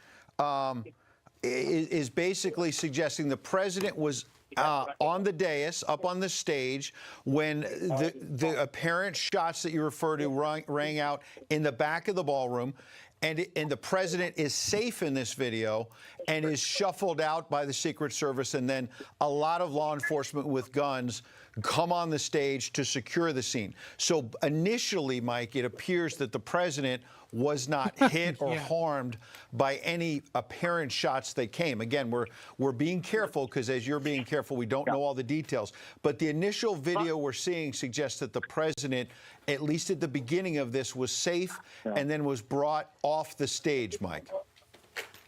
is basically suggesting the president was on the dais, up on the stage, when the apparent shots that you refer to rang out in the back of the ballroom. And the president is safe in this video and is shuffled out by the Secret Service, and then a lot of law enforcement with guns come on the stage to secure the scene. So initially, Mike, it appears that the president was not hit or harmed by any apparent shots that came. Again, we're being careful because as you're being careful, we don't know all the details. But the initial video we're seeing suggests that the president at least at the beginning of this, was safe and then was brought off the stage, Mike.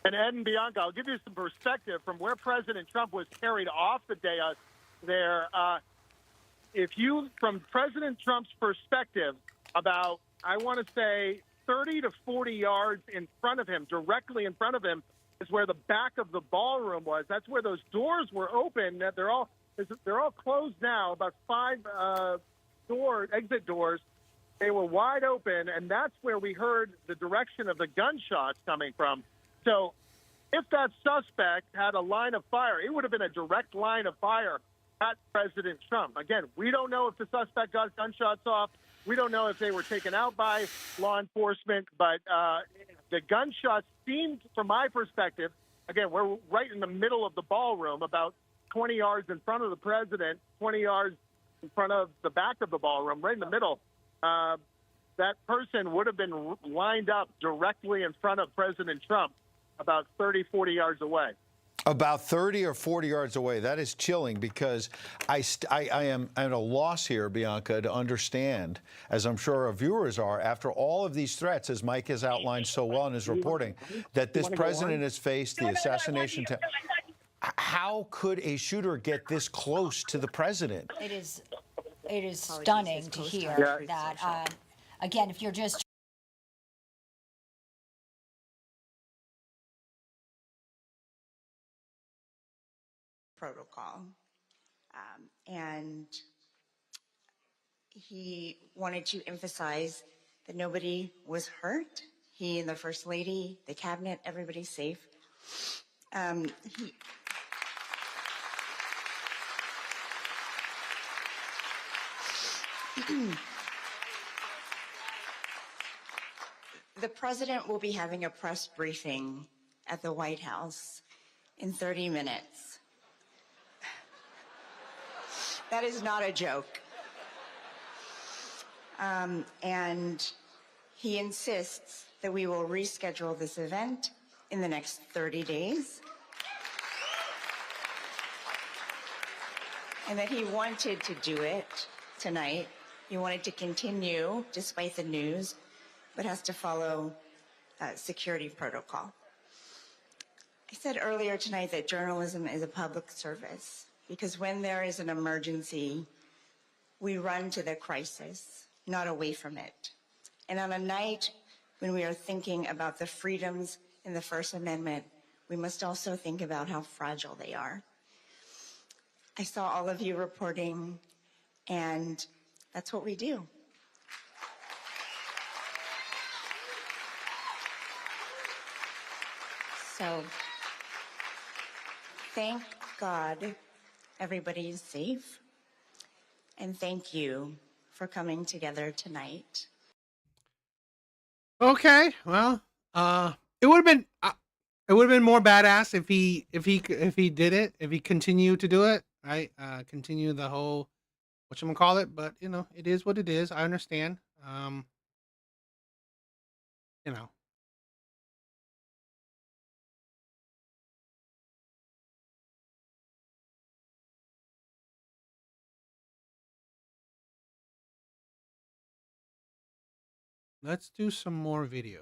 And Ed and Bianca, I'll give you some perspective from where President Trump was carried off the dais there. From President Trump's perspective, about, I want to say, 30 to 40 yards in front of him, directly in front of him, is where the back of the ballroom was. That's where those doors were open. They're all closed now, about 5 exit doors. They were wide open, and that's where we heard the direction of the gunshots coming from. So if that suspect had a line of fire, it would have been a direct line of fire at President Trump. Again, we don't know if the suspect got gunshots off. We don't know if they were taken out by law enforcement, but the gunshots seemed, from my perspective, again, we're right in the middle of the ballroom, about 20 yards in front of the president, 20 yards in front of the back of the ballroom, right in the middle. That person would have been lined up directly in front of President Trump, about 30, 40 yards away. About 30 or 40 yards away. That is chilling, because I am at a loss here, Bianca, to understand, as I'm sure our viewers are, after all of these threats, as Mike has outlined so well in his reporting, that this president has faced the assassination attempt. How could a shooter get this close to the president? It is stunning to hear that. Again, if you're just protocol, and he wanted to emphasize that nobody was hurt. He and the First Lady, the cabinet, everybody's safe. The president will be having a press briefing at the White House in 30 minutes. That is not a joke. And he insists that we will reschedule this event in the next 30 days. And that he wanted to do it tonight. He wanted to continue despite the news, but has to follow security protocol. I said earlier tonight that journalism is a public service, because when there is an emergency, we run to the crisis, not away from it. And on a night when we are thinking about the freedoms in the First Amendment, we must also think about how fragile they are. I saw all of you reporting, and that's what we do. So, thank God everybody is safe, and thank you for coming together tonight. Okay, well, it would have been more badass if he did it, if he continued to do it, right? Continue the whole whatchamacallit, but you know, it is what it is. I understand. You know. Let's do some more videos.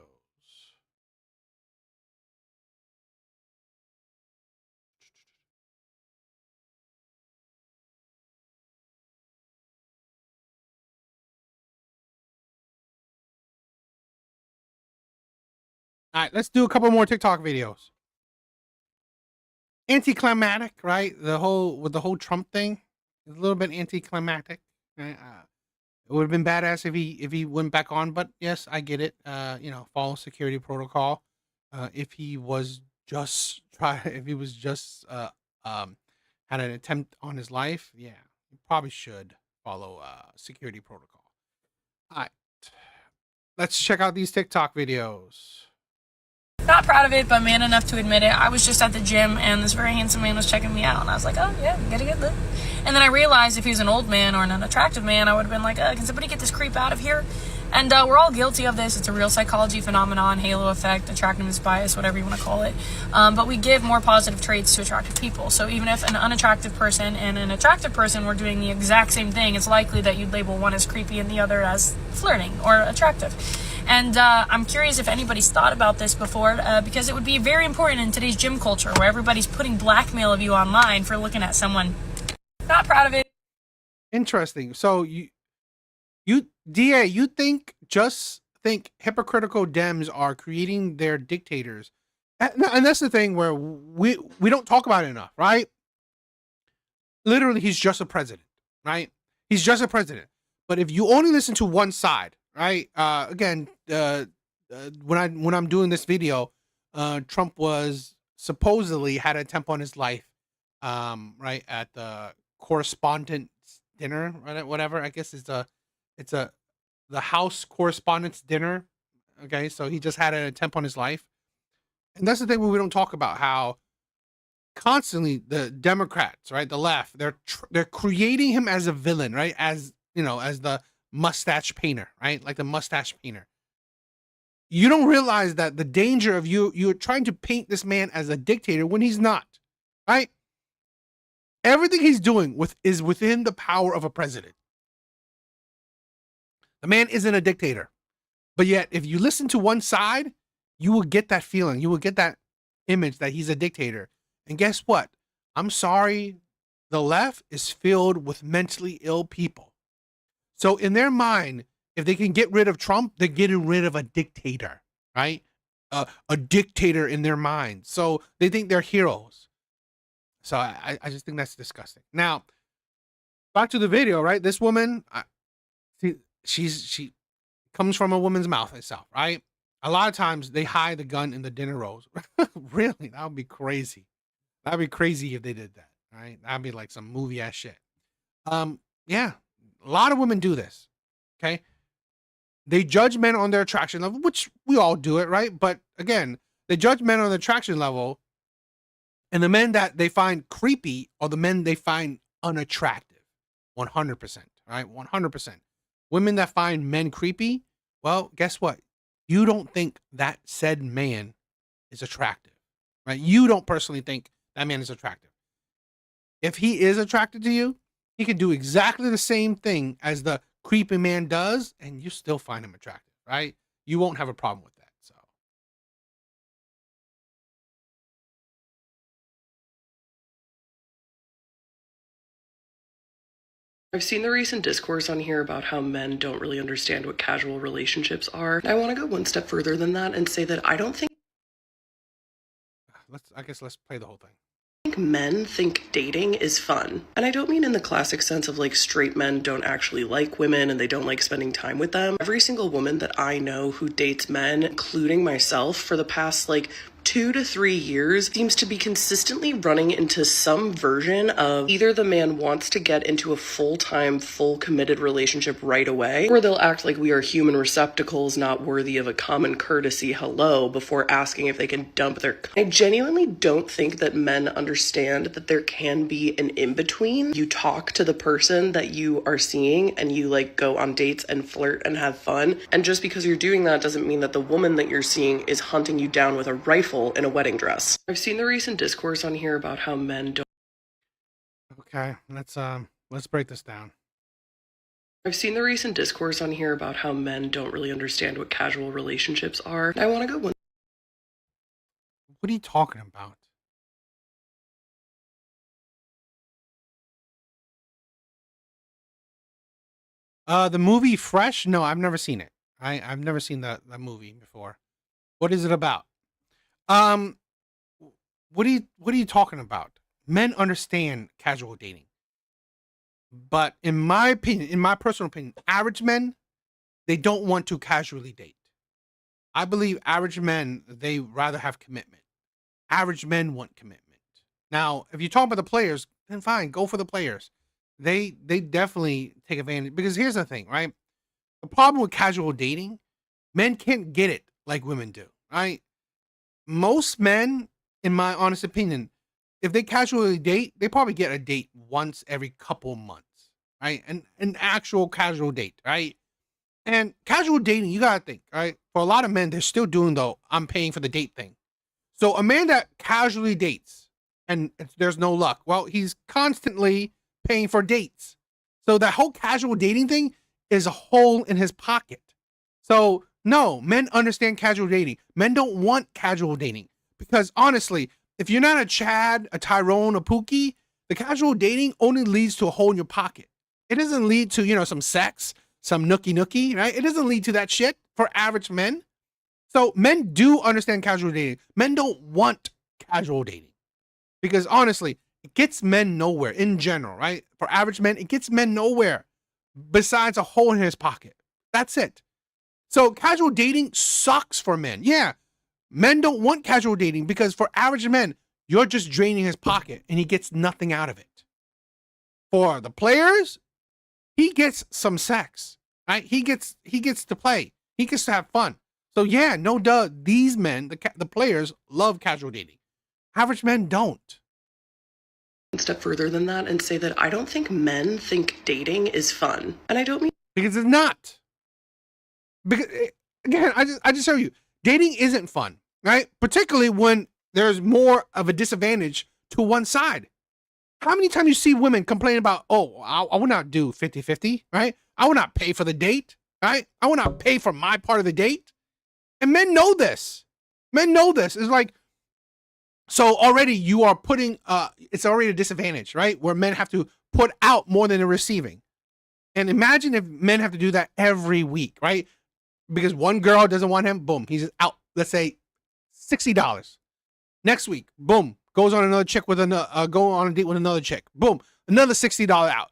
All right, let's do a couple more TikTok videos. Anticlimactic, right? With the whole Trump thing, it's a little bit anticlimactic. Right? It would have been badass if he went back on, but yes, I get it. You know, follow security protocol. If he was just had an attempt on his life, yeah, you probably should follow security protocol. All right, let's check out these TikTok videos. Not proud of it, but man enough to admit it. I was just at the gym and this very handsome man was checking me out, and I was like, oh yeah, get a good look. And then I realized if he was an old man or an unattractive man, I would have been like, can somebody get this creep out of here? And we're all guilty of this. It's a real psychology phenomenon, halo effect, attractiveness bias, whatever you want to call it. But we give more positive traits to attractive people. So even if an unattractive person and an attractive person were doing the exact same thing, it's likely that you'd label one as creepy and the other as flirting or attractive. And I'm curious if anybody's thought about this before, because it would be very important in today's gym culture where everybody's putting blackmail of you online for looking at someone. Not proud of it. Interesting. So you just think hypocritical Dems are creating their dictators. And that's the thing where we don't talk about it enough, right? Literally, he's just a president, right? He's just a president. But if you only listen to one side, right? Again, when I'm doing this video, Trump was supposedly had an attempt on his life, right, at the correspondence dinner, right? Whatever. I guess it's the House Correspondents' Dinner. Okay, so he just had an attempt on his life. And that's the thing we don't talk about, how constantly the Democrats, right, the left, they're creating him as a villain, right? As, you know, as the mustache painter, right? Like the mustache painter. You don't realize that the danger of you're trying to paint this man as a dictator when he's not, right? Everything he's doing is within the power of a president. The man isn't a dictator. But yet, if you listen to one side, you will get that feeling. You will get that image that he's a dictator. And guess what? I'm sorry, the left is filled with mentally ill people. So in their mind, if they can get rid of Trump, they're getting rid of a dictator, right? A dictator in their mind. So they think they're heroes. So I just think that's disgusting. Now, back to the video, right? This woman, she comes from a woman's mouth itself, right? A lot of times they hide the gun in the dinner rolls. Really? That would be crazy. That'd be crazy if they did that, right? That'd be like some movie ass shit. Yeah, a lot of women do this. Okay. They judge men on their attraction level, which we all do it, right? But again, they judge men on the attraction level, and the men that they find creepy are the men they find unattractive. 100%, right? 100%. Women that find men creepy, well, guess what? You don't think that said man is attractive, right? You don't personally think that man is attractive. If he is attracted to you, he can do exactly the same thing as the creepy man does, and you still find him attractive, right? You won't have a problem with that. So I've seen the recent discourse on here about how men don't really understand what casual relationships are. I want to go one step further than that and say that I don't think let's play the whole thing. Men think dating is fun. And I don't mean in the classic sense of like straight men don't actually like women and they don't like spending time with them. Every single woman that I know who dates men, including myself, for the past like 2 to 3 years seems to be consistently running into some version of either the man wants to get into a full-time, full committed relationship right away, or they'll act like we are human receptacles not worthy of a common courtesy hello before asking if they can dump their... I genuinely don't think that men understand that there can be an in-between. You talk to the person that you are seeing and you like go on dates and flirt and have fun, and just because you're doing that doesn't mean that the woman that you're seeing is hunting you down with a rifle in a wedding dress. I've seen the recent discourse on here about how men don't... Okay, let's break this down. I've seen the recent discourse on here about how men don't really understand what casual relationships are. I want to go one... What are you talking about? The movie Fresh? No, I've never seen it. I've never seen that movie before. What is it about? What are you talking about? Men understand casual dating. But in my opinion, in my personal opinion, average men, they don't want to casually date. I believe average men, they rather have commitment. Average men want commitment. Now, if you talk about the players, then fine, go for the players. They definitely take advantage, because here's the thing, right? The problem with casual dating, men can't get it like women do, right? Most men, in my honest opinion, if they casually date, they probably get a date once every couple months, right? An actual casual date, right? And casual dating, you gotta think, right? For a lot of men, they're still doing the I'm paying for the date thing. So a man that casually dates and there's no luck, well, he's constantly paying for dates. So that whole casual dating thing is a hole in his pocket. So no, men understand casual dating. Men don't want casual dating because honestly, if you're not a Chad, a Tyrone, a Pookie, the casual dating only leads to a hole in your pocket. It doesn't lead to, some sex, some nookie, right? It doesn't lead to that shit for average men. So men do understand casual dating. Men don't want casual dating because honestly, it gets men nowhere in general, right? For average men, it gets men nowhere besides a hole in his pocket. That's it. So casual dating sucks for men. Yeah, men don't want casual dating because for average men, you're just draining his pocket and he gets nothing out of it. For the players, he gets some sex, right? He gets to play. He gets to have fun. So yeah, no duh, these men, the players, love casual dating. Average men don't. Step further than that and say that I don't think men think dating is fun. And I don't mean... Because it's not. Because, again, I just show you, dating isn't fun, right? Particularly when there's more of a disadvantage to one side. How many times you see women complain about, oh, I will not do 50-50, right? I will not pay for the date, right? I will not pay for my part of the date. And men know this. Men know this. It's like, so already you are putting, it's already a disadvantage, right? Where men have to put out more than they're receiving. And imagine if men have to do that every week, right? Because one girl doesn't want him, boom, he's out, let's say $60. Next week, boom, goes on another chick with go on a date with another chick. Boom, another $60 out.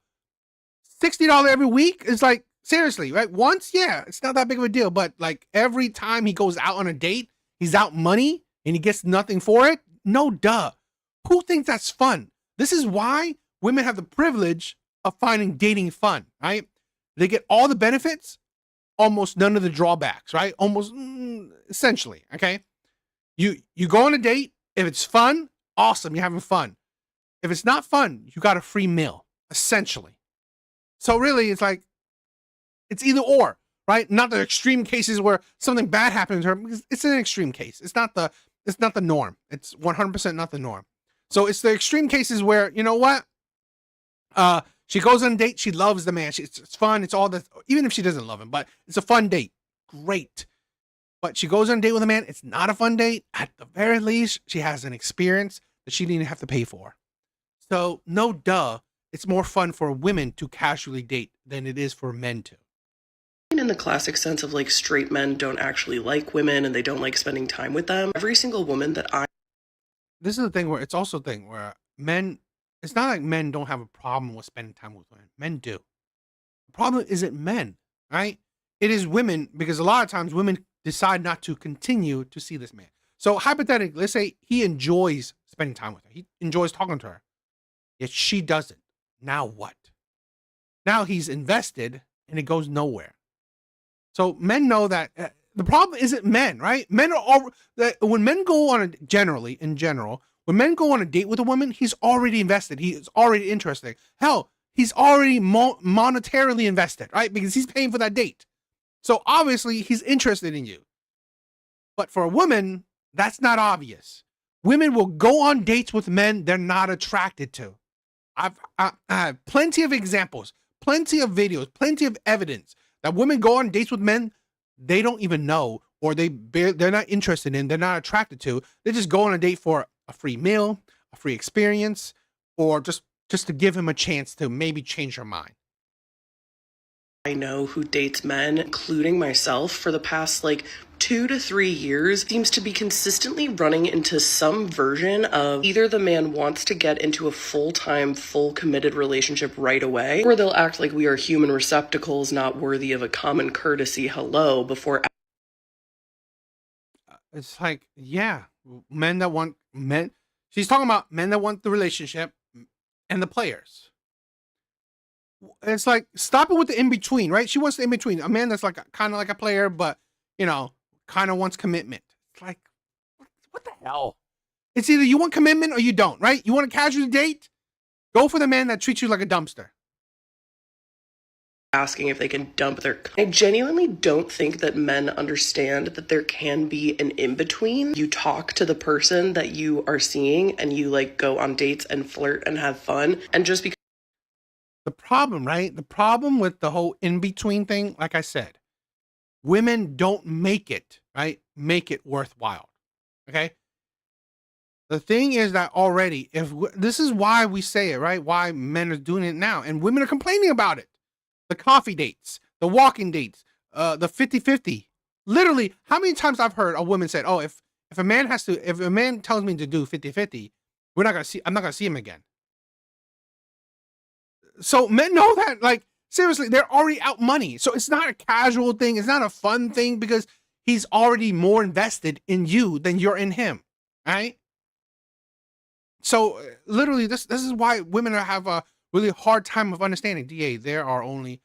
$60 every week is like, seriously, right? Once, yeah, it's not that big of a deal. But like every time he goes out on a date, he's out money and he gets nothing for it. No duh. Who thinks that's fun? This is why women have the privilege of finding dating fun, right? They get all the benefits, almost none of the drawbacks, right? Almost essentially, okay? You go on a date. If it's fun, awesome, you're having fun. If it's not fun, you got a free meal, essentially. So really, it's like, it's either or, right? Not the extreme cases where something bad happens to her, because it's an extreme case. It's not the norm. It's 100% not the norm. So it's the extreme cases where, you know what? She goes on a date, she loves the man. It's fun, it's all this, even if she doesn't love him, but it's a fun date. Great. But she goes on a date with a man, it's not a fun date. At the very least, she has an experience that she didn't have to pay for. So, no duh, it's more fun for women to casually date than it is for men to. In the classic sense of like straight men don't actually like women and they don't like spending time with them. Every single woman that This is the thing where it's also a thing where men, it's not like men don't have a problem with spending time with women. Men do. The problem isn't men, right? It is women, because a lot of times women decide not to continue to see this man. So hypothetically, let's say he enjoys spending time with her. He enjoys talking to her. Yet she doesn't. Now what? Now he's invested and it goes nowhere. So men know that the problem isn't men, right? Men are all, when men go on when men go on a date with a woman, he's already invested. He's already interested. Hell, he's already monetarily invested, right? Because he's paying for that date. So obviously he's interested in you. But for a woman, that's not obvious. Women will go on dates with men they're not attracted to. I have plenty of examples, plenty of videos, plenty of evidence that women go on dates with men they don't even know, or they're not interested in, they're not attracted to. They just go on a date for a free meal, a free experience, or just to give him a chance to maybe change her mind. I know who dates men, including myself, for the past 2 to 3 years, seems to be consistently running into some version of either the man wants to get into a full-time, full committed relationship right away, or they'll act like we are human receptacles not worthy of a common courtesy hello before. It's like, yeah, men. She's talking about men that want the relationship and the players. It's like, stop it with the in-between, right? She wants the in-between. A man that's kind of like a player, but, kind of wants commitment. It's like, what the hell? It's either you want commitment or you don't, right? You want a casual date? Go for the man that treats you like a dumpster. asking if they can dump their... I genuinely don't think that men understand that there can be an in-between. You talk to the person that you are seeing and you like go on dates and flirt and have fun. And just because... The problem, right? The problem with the whole in-between thing, like I said, women don't make it, right? Make it worthwhile. Okay? The thing is that already, this is why we say it, right? Why men are doing it now. And women are complaining about it. The coffee dates, the walking dates, the 50-50. Literally, how many times I've heard a woman say, oh, if a man tells me to do 50-50, I'm not gonna see him again. So men know that, like, seriously, they're already out money. So it's not a casual thing. It's not a fun thing because he's already more invested in you than you're in him, right? So literally, this is why women have a really hard time of understanding. DA, there are only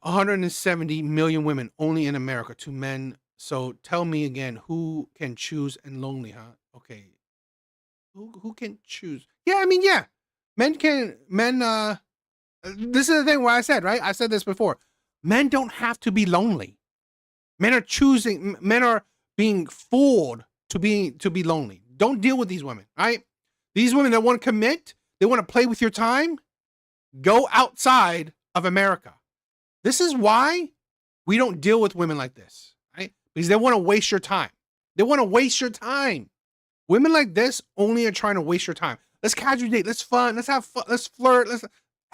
170 million women only in America to men. So tell me again, who can choose and lonely, huh? Okay. Who can choose? Yeah, I mean, yeah. Men, this is the thing where I said, right? I said this before. Men don't have to be lonely. Men are being fooled to be lonely. Don't deal with these women, right? These women that want to commit, they want to play with your time, go outside of America. This is why we don't deal with women like this, right? Because they want to waste your time. They want to waste your time. Women like this only are trying to waste your time. Let's casual date. Let's fun. Let's have fun. Let's flirt.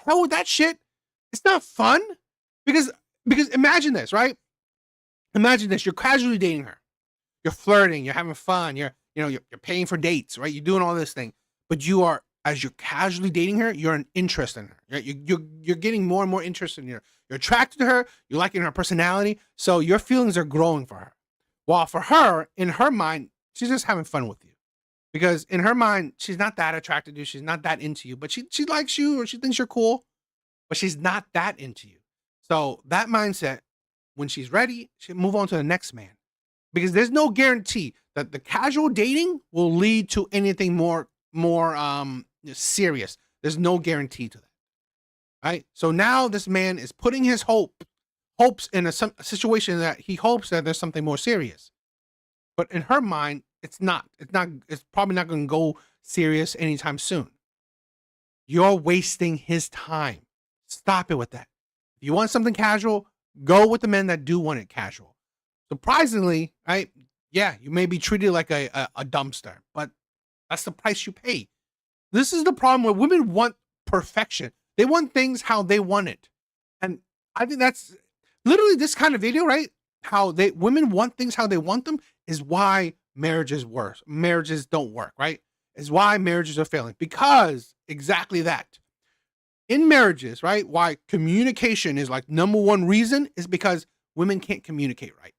Hell with that shit. It's not fun because imagine this, right? Imagine this. You're casually dating her. You're flirting. You're having fun. You're paying for dates, right? You're doing all this thing, but as you're casually dating her, you're an interest in her. You're getting more and more interested in her. You're attracted to her. You're liking her personality. So your feelings are growing for her. While for her, in her mind, she's just having fun with you. Because in her mind, she's not that attracted to you. She's not that into you, but she likes you or she thinks you're cool, but she's not that into you. So that mindset, when she's ready, she'll move on to the next man. Because there's no guarantee that the casual dating will lead to anything more serious. There's no guarantee to that. Right? So now this man is putting his hopes in a situation that he hopes that there's something more serious. But in her mind, it's probably not going to go serious anytime soon. You're wasting his time. Stop it with that. If you want something casual, go with the men that do want it casual. Surprisingly, right? Yeah, you may be treated like a dumpster, but that's the price you pay. This is the problem where women want perfection. They want things how they want it. And I think that's literally this kind of video, right? How women want things how they want them is why marriages don't work, right? Is why marriages are failing. Because exactly that. In marriages, right? Why communication is like number one reason is because women can't communicate right.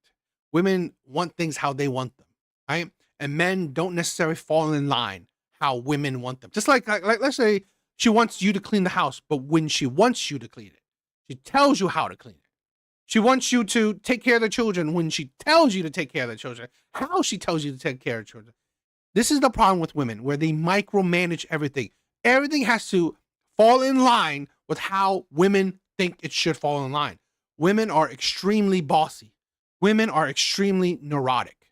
Women want things how they want them, right? And men don't necessarily fall in line how women want them. Just like let's say she wants you to clean the house, but when she wants you to clean it, she tells you how to clean it. She wants you to take care of the children when she tells you to take care of the children, how she tells you to take care of children. This is the problem with women, where they micromanage everything. Everything has to fall in line with how women think it should fall in line. Women are extremely bossy. Women are extremely neurotic,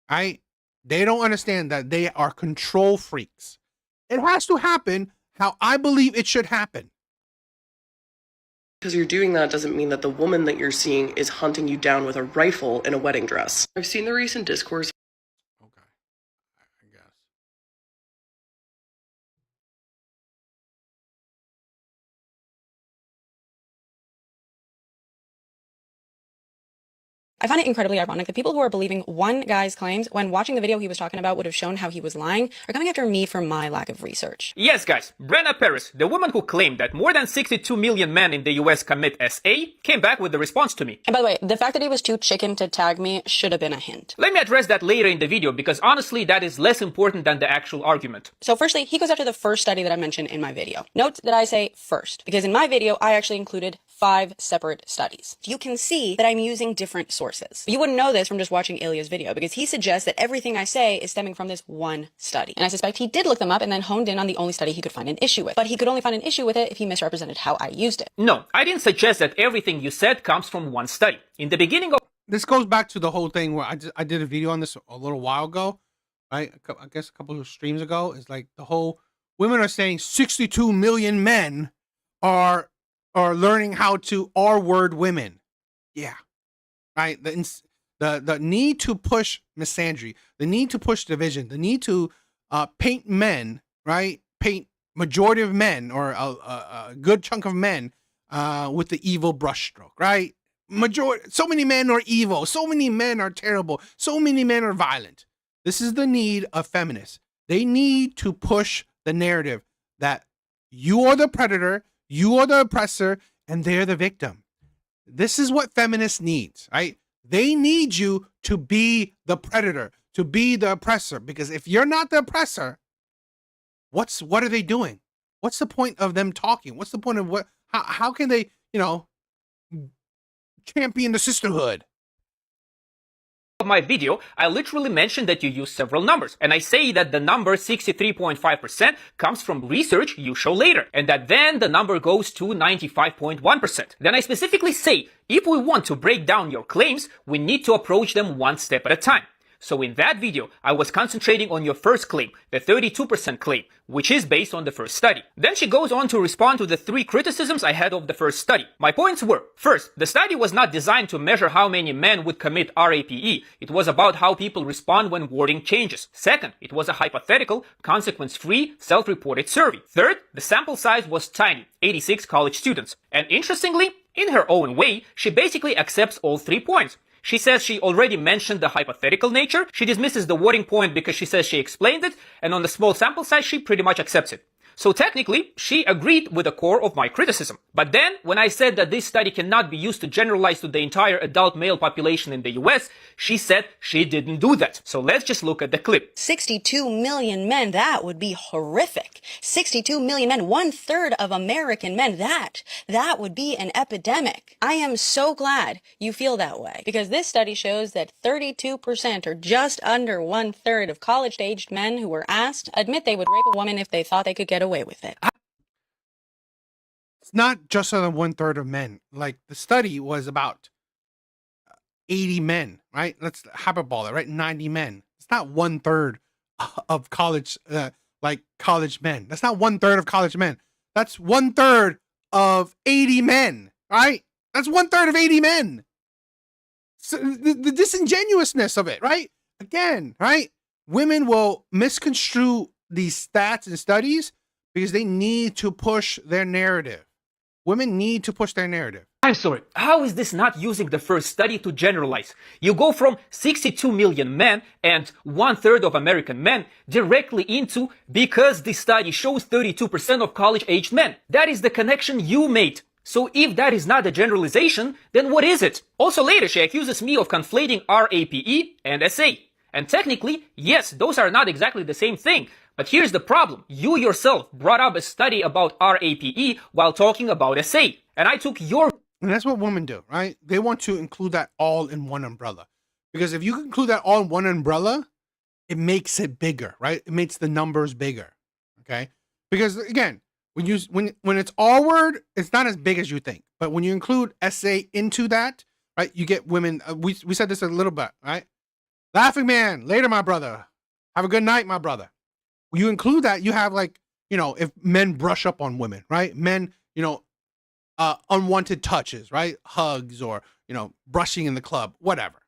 right? They don't understand that they are control freaks. It has to happen how I believe it should happen. Because you're doing that doesn't mean that the woman that you're seeing is hunting you down with a rifle in a wedding dress. I've seen the recent discourse. Okay, I guess. I find it incredibly ironic that people who are believing one guy's claims when watching the video he was talking about would have shown how he was lying are coming after me for my lack of research. Yes, guys, Brenna Paris, the woman who claimed that more than 62 million men in the US commit SA, came back with the response to me. And by the way, the fact that he was too chicken to tag me should have been a hint. Let me address that later in the video because honestly that is less important than the actual argument. So firstly, he goes after the first study that I mentioned in my video. Note that I say first, because in my video I actually included 5 separate studies. You can see that I'm using different sources. sources. You wouldn't know this from just watching Ilya's video because he suggests that everything I say is stemming from this one study. And I suspect he did look them up and then honed in on the only study he could find an issue with. But he could only find an issue with it if he misrepresented how I used it. No, I didn't suggest that everything you said comes from one study. In the beginning of... This goes back to the whole thing where I did a video on this a little while ago, right? I guess a couple of streams ago. It's like the whole women are saying 62 million men are learning how to R-word women. Yeah, right. The need to push misandry, the need to push division, the need to paint men, right? Paint majority of men or a good chunk of men with the evil brushstroke, right? So many men are evil, so many men are terrible, so many men are violent. This is the need of feminists. They need to push the narrative that you are the predator, you are the oppressor, and they're the victim. This is what feminists need, right? They need you to be the predator, to be the oppressor, because if you're not the oppressor, what are they doing? What's the point of them talking? What's the point of how can they, champion the sisterhood? Of my video, I literally mentioned that you use several numbers, and I say that the number 63.5% comes from research you show later, and that then the number goes to 95.1%. Then I specifically say, if we want to break down your claims, we need to approach them one step at a time. So in that video, I was concentrating on your first claim, the 32% claim, which is based on the first study. Then she goes on to respond to the 3 criticisms I had of the first study. My points were, first, the study was not designed to measure how many men would commit RAPE. It was about how people respond when wording changes. Second, it was a hypothetical, consequence-free, self-reported survey. Third, the sample size was tiny, 86 college students. And interestingly, in her own way, she basically accepts all 3 points. She says she already mentioned the hypothetical nature, she dismisses the wording point because she says she explained it, and on the small sample size she pretty much accepts it. So technically, she agreed with the core of my criticism. But then, when I said that this study cannot be used to generalize to the entire adult male population in the US, she said she didn't do that. So let's just look at the clip. 62 million men, that would be horrific. 62 million men, 1/3 of American men, that would be an epidemic. I am so glad you feel that way, because this study shows that 32%, or just under 1/3 of college-aged men who were asked, admit they would rape a woman if they thought they could get away with it. It's not just on 1/3 of men. Like, the study was about 80 men, right? Let's hyperbole it, right? 90 men. It's not 1/3 of college, college men. That's not 1/3 of college men. That's 1/3 of 80 men, right? That's 1/3 of 80 men. So the disingenuousness of it, right? Again, right? Women will misconstrue these stats and studies because they need to push their narrative. Women need to push their narrative. I'm sorry, how is this not using the first study to generalize? You go from 62 million men and 1/3 of American men directly into because this study shows 32% of college-aged men. That is the connection you made. So if that is not a generalization, then what is it? Also later she accuses me of conflating RAPE and SA. And technically, yes, those are not exactly the same thing. But here's the problem. You yourself brought up a study about RAPE while talking about SA. And I took your... And that's what women do, right? They want to include that all in one umbrella. Because if you include that all in one umbrella, it makes it bigger, right? It makes the numbers bigger, okay? Because again, when it's all word, it's not as big as you think. But when you include SA into that, right, you get women. We said this a little bit, right? Laughing man, later, my brother. Have a good night, my brother. When you include that, you have if men brush up on women, right? Men, unwanted touches, right? Hugs or, brushing in the club, whatever.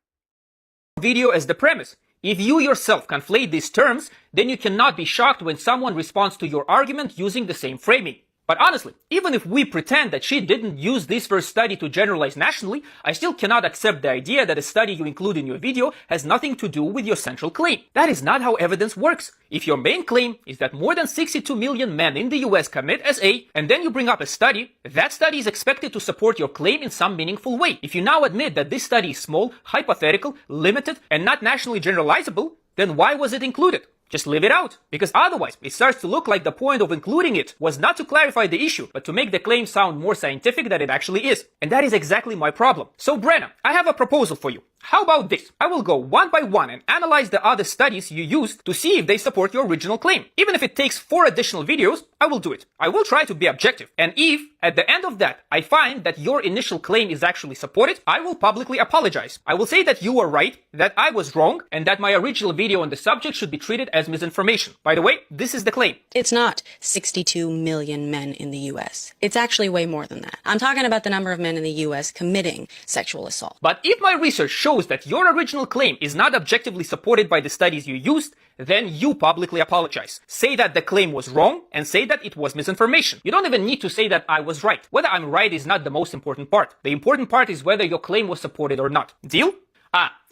Video as the premise. If you yourself conflate these terms, then you cannot be shocked when someone responds to your argument using the same framing. But honestly, even if we pretend that she didn't use this first study to generalize nationally, I still cannot accept the idea that a study you include in your video has nothing to do with your central claim. That is not how evidence works. If your main claim is that more than 62 million men in the US commit SA, and then you bring up a study, that study is expected to support your claim in some meaningful way. If you now admit that this study is small, hypothetical, limited, and not nationally generalizable, then why was it included? Just leave it out, because otherwise it starts to look like the point of including it was not to clarify the issue, but to make the claim sound more scientific than it actually is. And that is exactly my problem. So Brenna, I have a proposal for you. How about this? I will go one by one and analyze the other studies you used to see if they support your original claim. Even if it takes 4 additional videos, I will do it. I will try to be objective. And if, at the end of that, I find that your initial claim is actually supported, I will publicly apologize. I will say that you were right, that I was wrong, and that my original video on the subject should be treated as misinformation. By the way, this is the claim. It's not 62 million men in the U.S. It's actually way more than that. I'm talking about the number of men in the U.S. committing sexual assault. But if my research shows that your original claim is not objectively supported by the studies you used, then you publicly apologize. Say that the claim was wrong and say that it was misinformation. You don't even need to say that I was right. Whether I'm right is not the most important part. The important part is whether your claim was supported or not. Deal?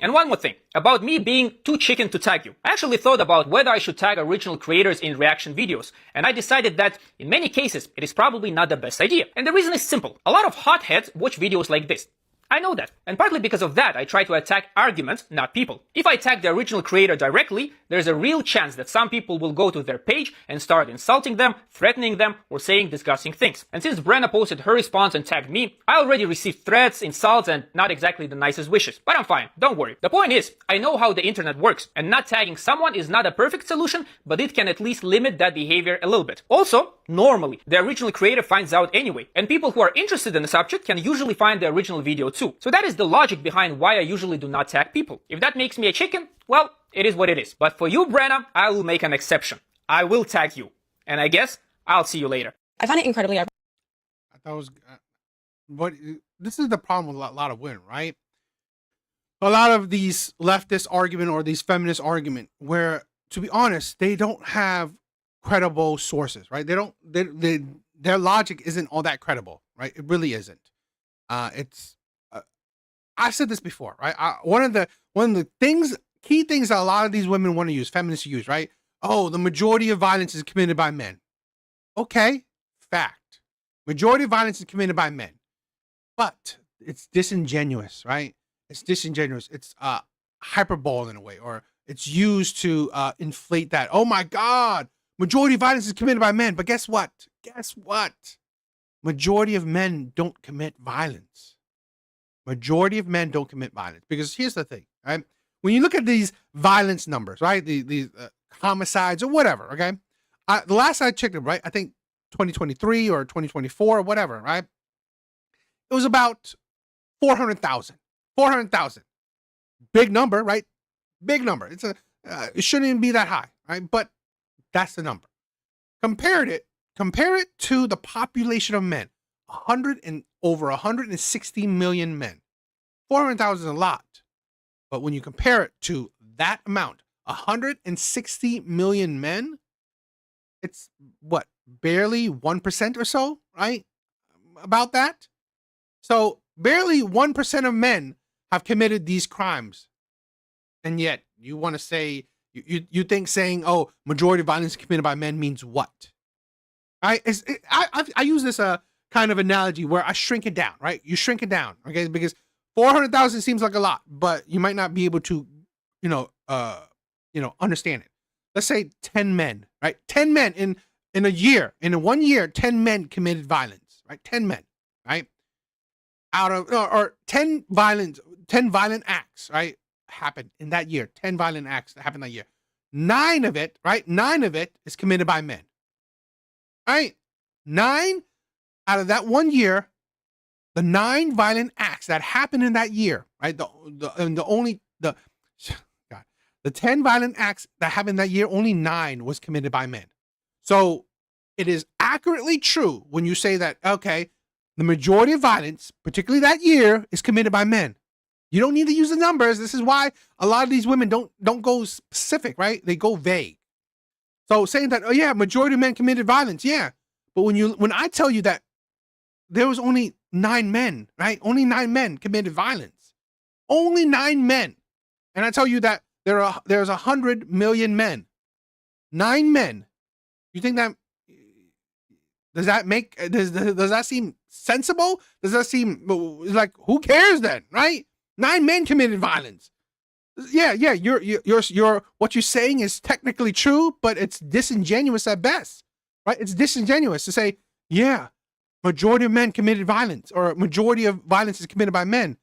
And one more thing, about me being too chicken to tag you. I actually thought about whether I should tag original creators in reaction videos, and I decided that, in many cases, it is probably not the best idea. And the reason is simple. A lot of hotheads watch videos like this. I know that, and partly because of that, I try to attack arguments, not people. If I tag the original creator directly, there's a real chance that some people will go to their page and start insulting them, threatening them, or saying disgusting things. And since Brenna posted her response and tagged me, I already received threats, insults, and not exactly the nicest wishes. But I'm fine, don't worry. The point is, I know how the internet works, and not tagging someone is not a perfect solution, but it can at least limit that behavior a little bit. Also, normally, the original creator finds out anyway, and people who are interested in the subject can usually find the original video too. So that is the logic behind why I usually do not tag people. If that makes me a chicken, well, it is what it is. But for you, Brenna, I will make an exception. I will tag you. And I guess I'll see you later. I find it incredibly... I thought it was... but this is the problem with a lot of women, right? A lot of these leftist argument or these feminist argument where, to be honest, they don't have credible sources, right? Their logic isn't all that credible, right? It really isn't. I said this before, right? One of the key things that a lot of these women want to use, feminists use, right? Oh, the majority of violence is committed by men. Okay, fact. Majority of violence is committed by men, but it's disingenuous, right? It's disingenuous. It's hyperbole in a way, or it's used to inflate that. Oh my God, majority of violence is committed by men, but guess what? Guess what? Majority of men don't commit violence. Majority of men don't commit violence, because here's the thing, right? When you look at these violence numbers, right? These homicides or whatever, okay? The last I checked it, right? I think 2023 or 2024 or whatever, right? It was about 400,000. 400,000. Big number, right? Big number. It shouldn't even be that high, right? But that's the number. Compare it to the population of men. Over 160 million men. 400,000 is a lot. But when you compare it to that amount, 160 million men, it's what, barely 1% or so, right? About that. So barely 1% of men have committed these crimes. And yet you want to say, you think saying, oh, majority of violence committed by men means what? Right? I use this kind of analogy where I shrink it down, right? You shrink it down, okay? Because 400,000 seems like a lot, but you might not be able to, understand it. Let's say 10 men, right? 10 men in a year, in 1 year, 10 men committed violence, right? 10 men, right? Out of, or 10 violent acts, right? Happened in that year. 10 violent acts that happened that year. 9 of it, right? 9 of it is committed by men, right? 9 out of that 1 year, the 9 violent acts that happened in that year, right? The 10 violent acts that happened that year, only 9 was committed by men. So it is accurately true when you say that, okay, the majority of violence, particularly that year, is committed by men. You don't need to use the numbers. This is why a lot of these women don't go specific, right? They go vague. So saying that, oh yeah, majority of men committed violence, yeah. But when I tell you that there was only 9 men, right? Only 9 men committed violence. Only 9 men. And I tell you that there's 100 million men. 9 men. You think that, does that seem sensible? Does that seem like, who cares then, right? 9 men committed violence. Yeah, yeah, you're what you're saying is technically true, but it's disingenuous at best, right? It's disingenuous to say, yeah, majority of men committed violence, or majority of violence is committed by men.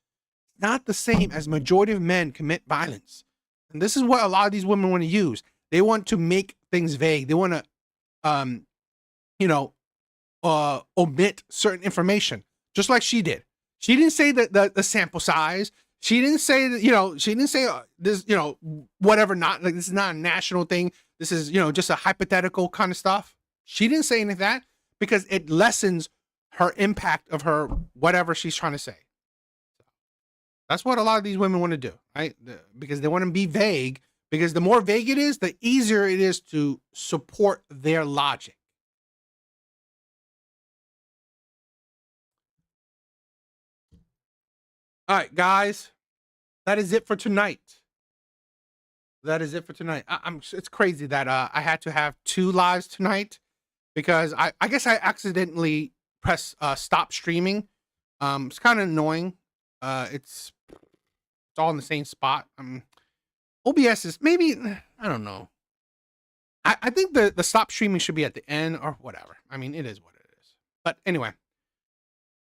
Not the same as majority of men commit violence. And this is what a lot of these women want to use. They want to make things vague. They want to, you know, omit certain information, just like she did. She didn't say the sample size. She didn't say that, she didn't say this, whatever, not like this is not a national thing. This is, just a hypothetical kind of stuff. She didn't say any of that because it lessens her impact of her whatever she's trying to say. That's what a lot of these women want to do, right? Because they want to be vague, because the more vague it is, the easier it is to support their logic. All right, guys, that is it for tonight. That is it for tonight. It's crazy that I had to have 2 lives tonight because I guess I accidentally pressed stop streaming. It's kind of annoying. It's all in the same spot. OBS is maybe, I don't know. I think the stop streaming should be at the end or whatever. I mean, it is what it is. But anyway,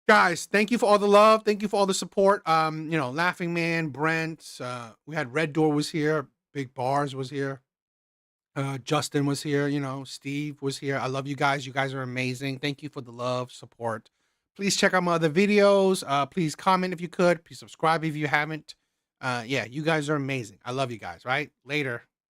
guys, thank you for all the love. Thank you for all the support. Laughing Man, Brent, we had Red Door was here. Big Bars was here. Justin was here. Steve was here. I love you guys. You guys are amazing. Thank you for the love, support. Please check out my other videos. Please comment if you could. Please subscribe if you haven't. Yeah, you guys are amazing. I love you guys, right? Later.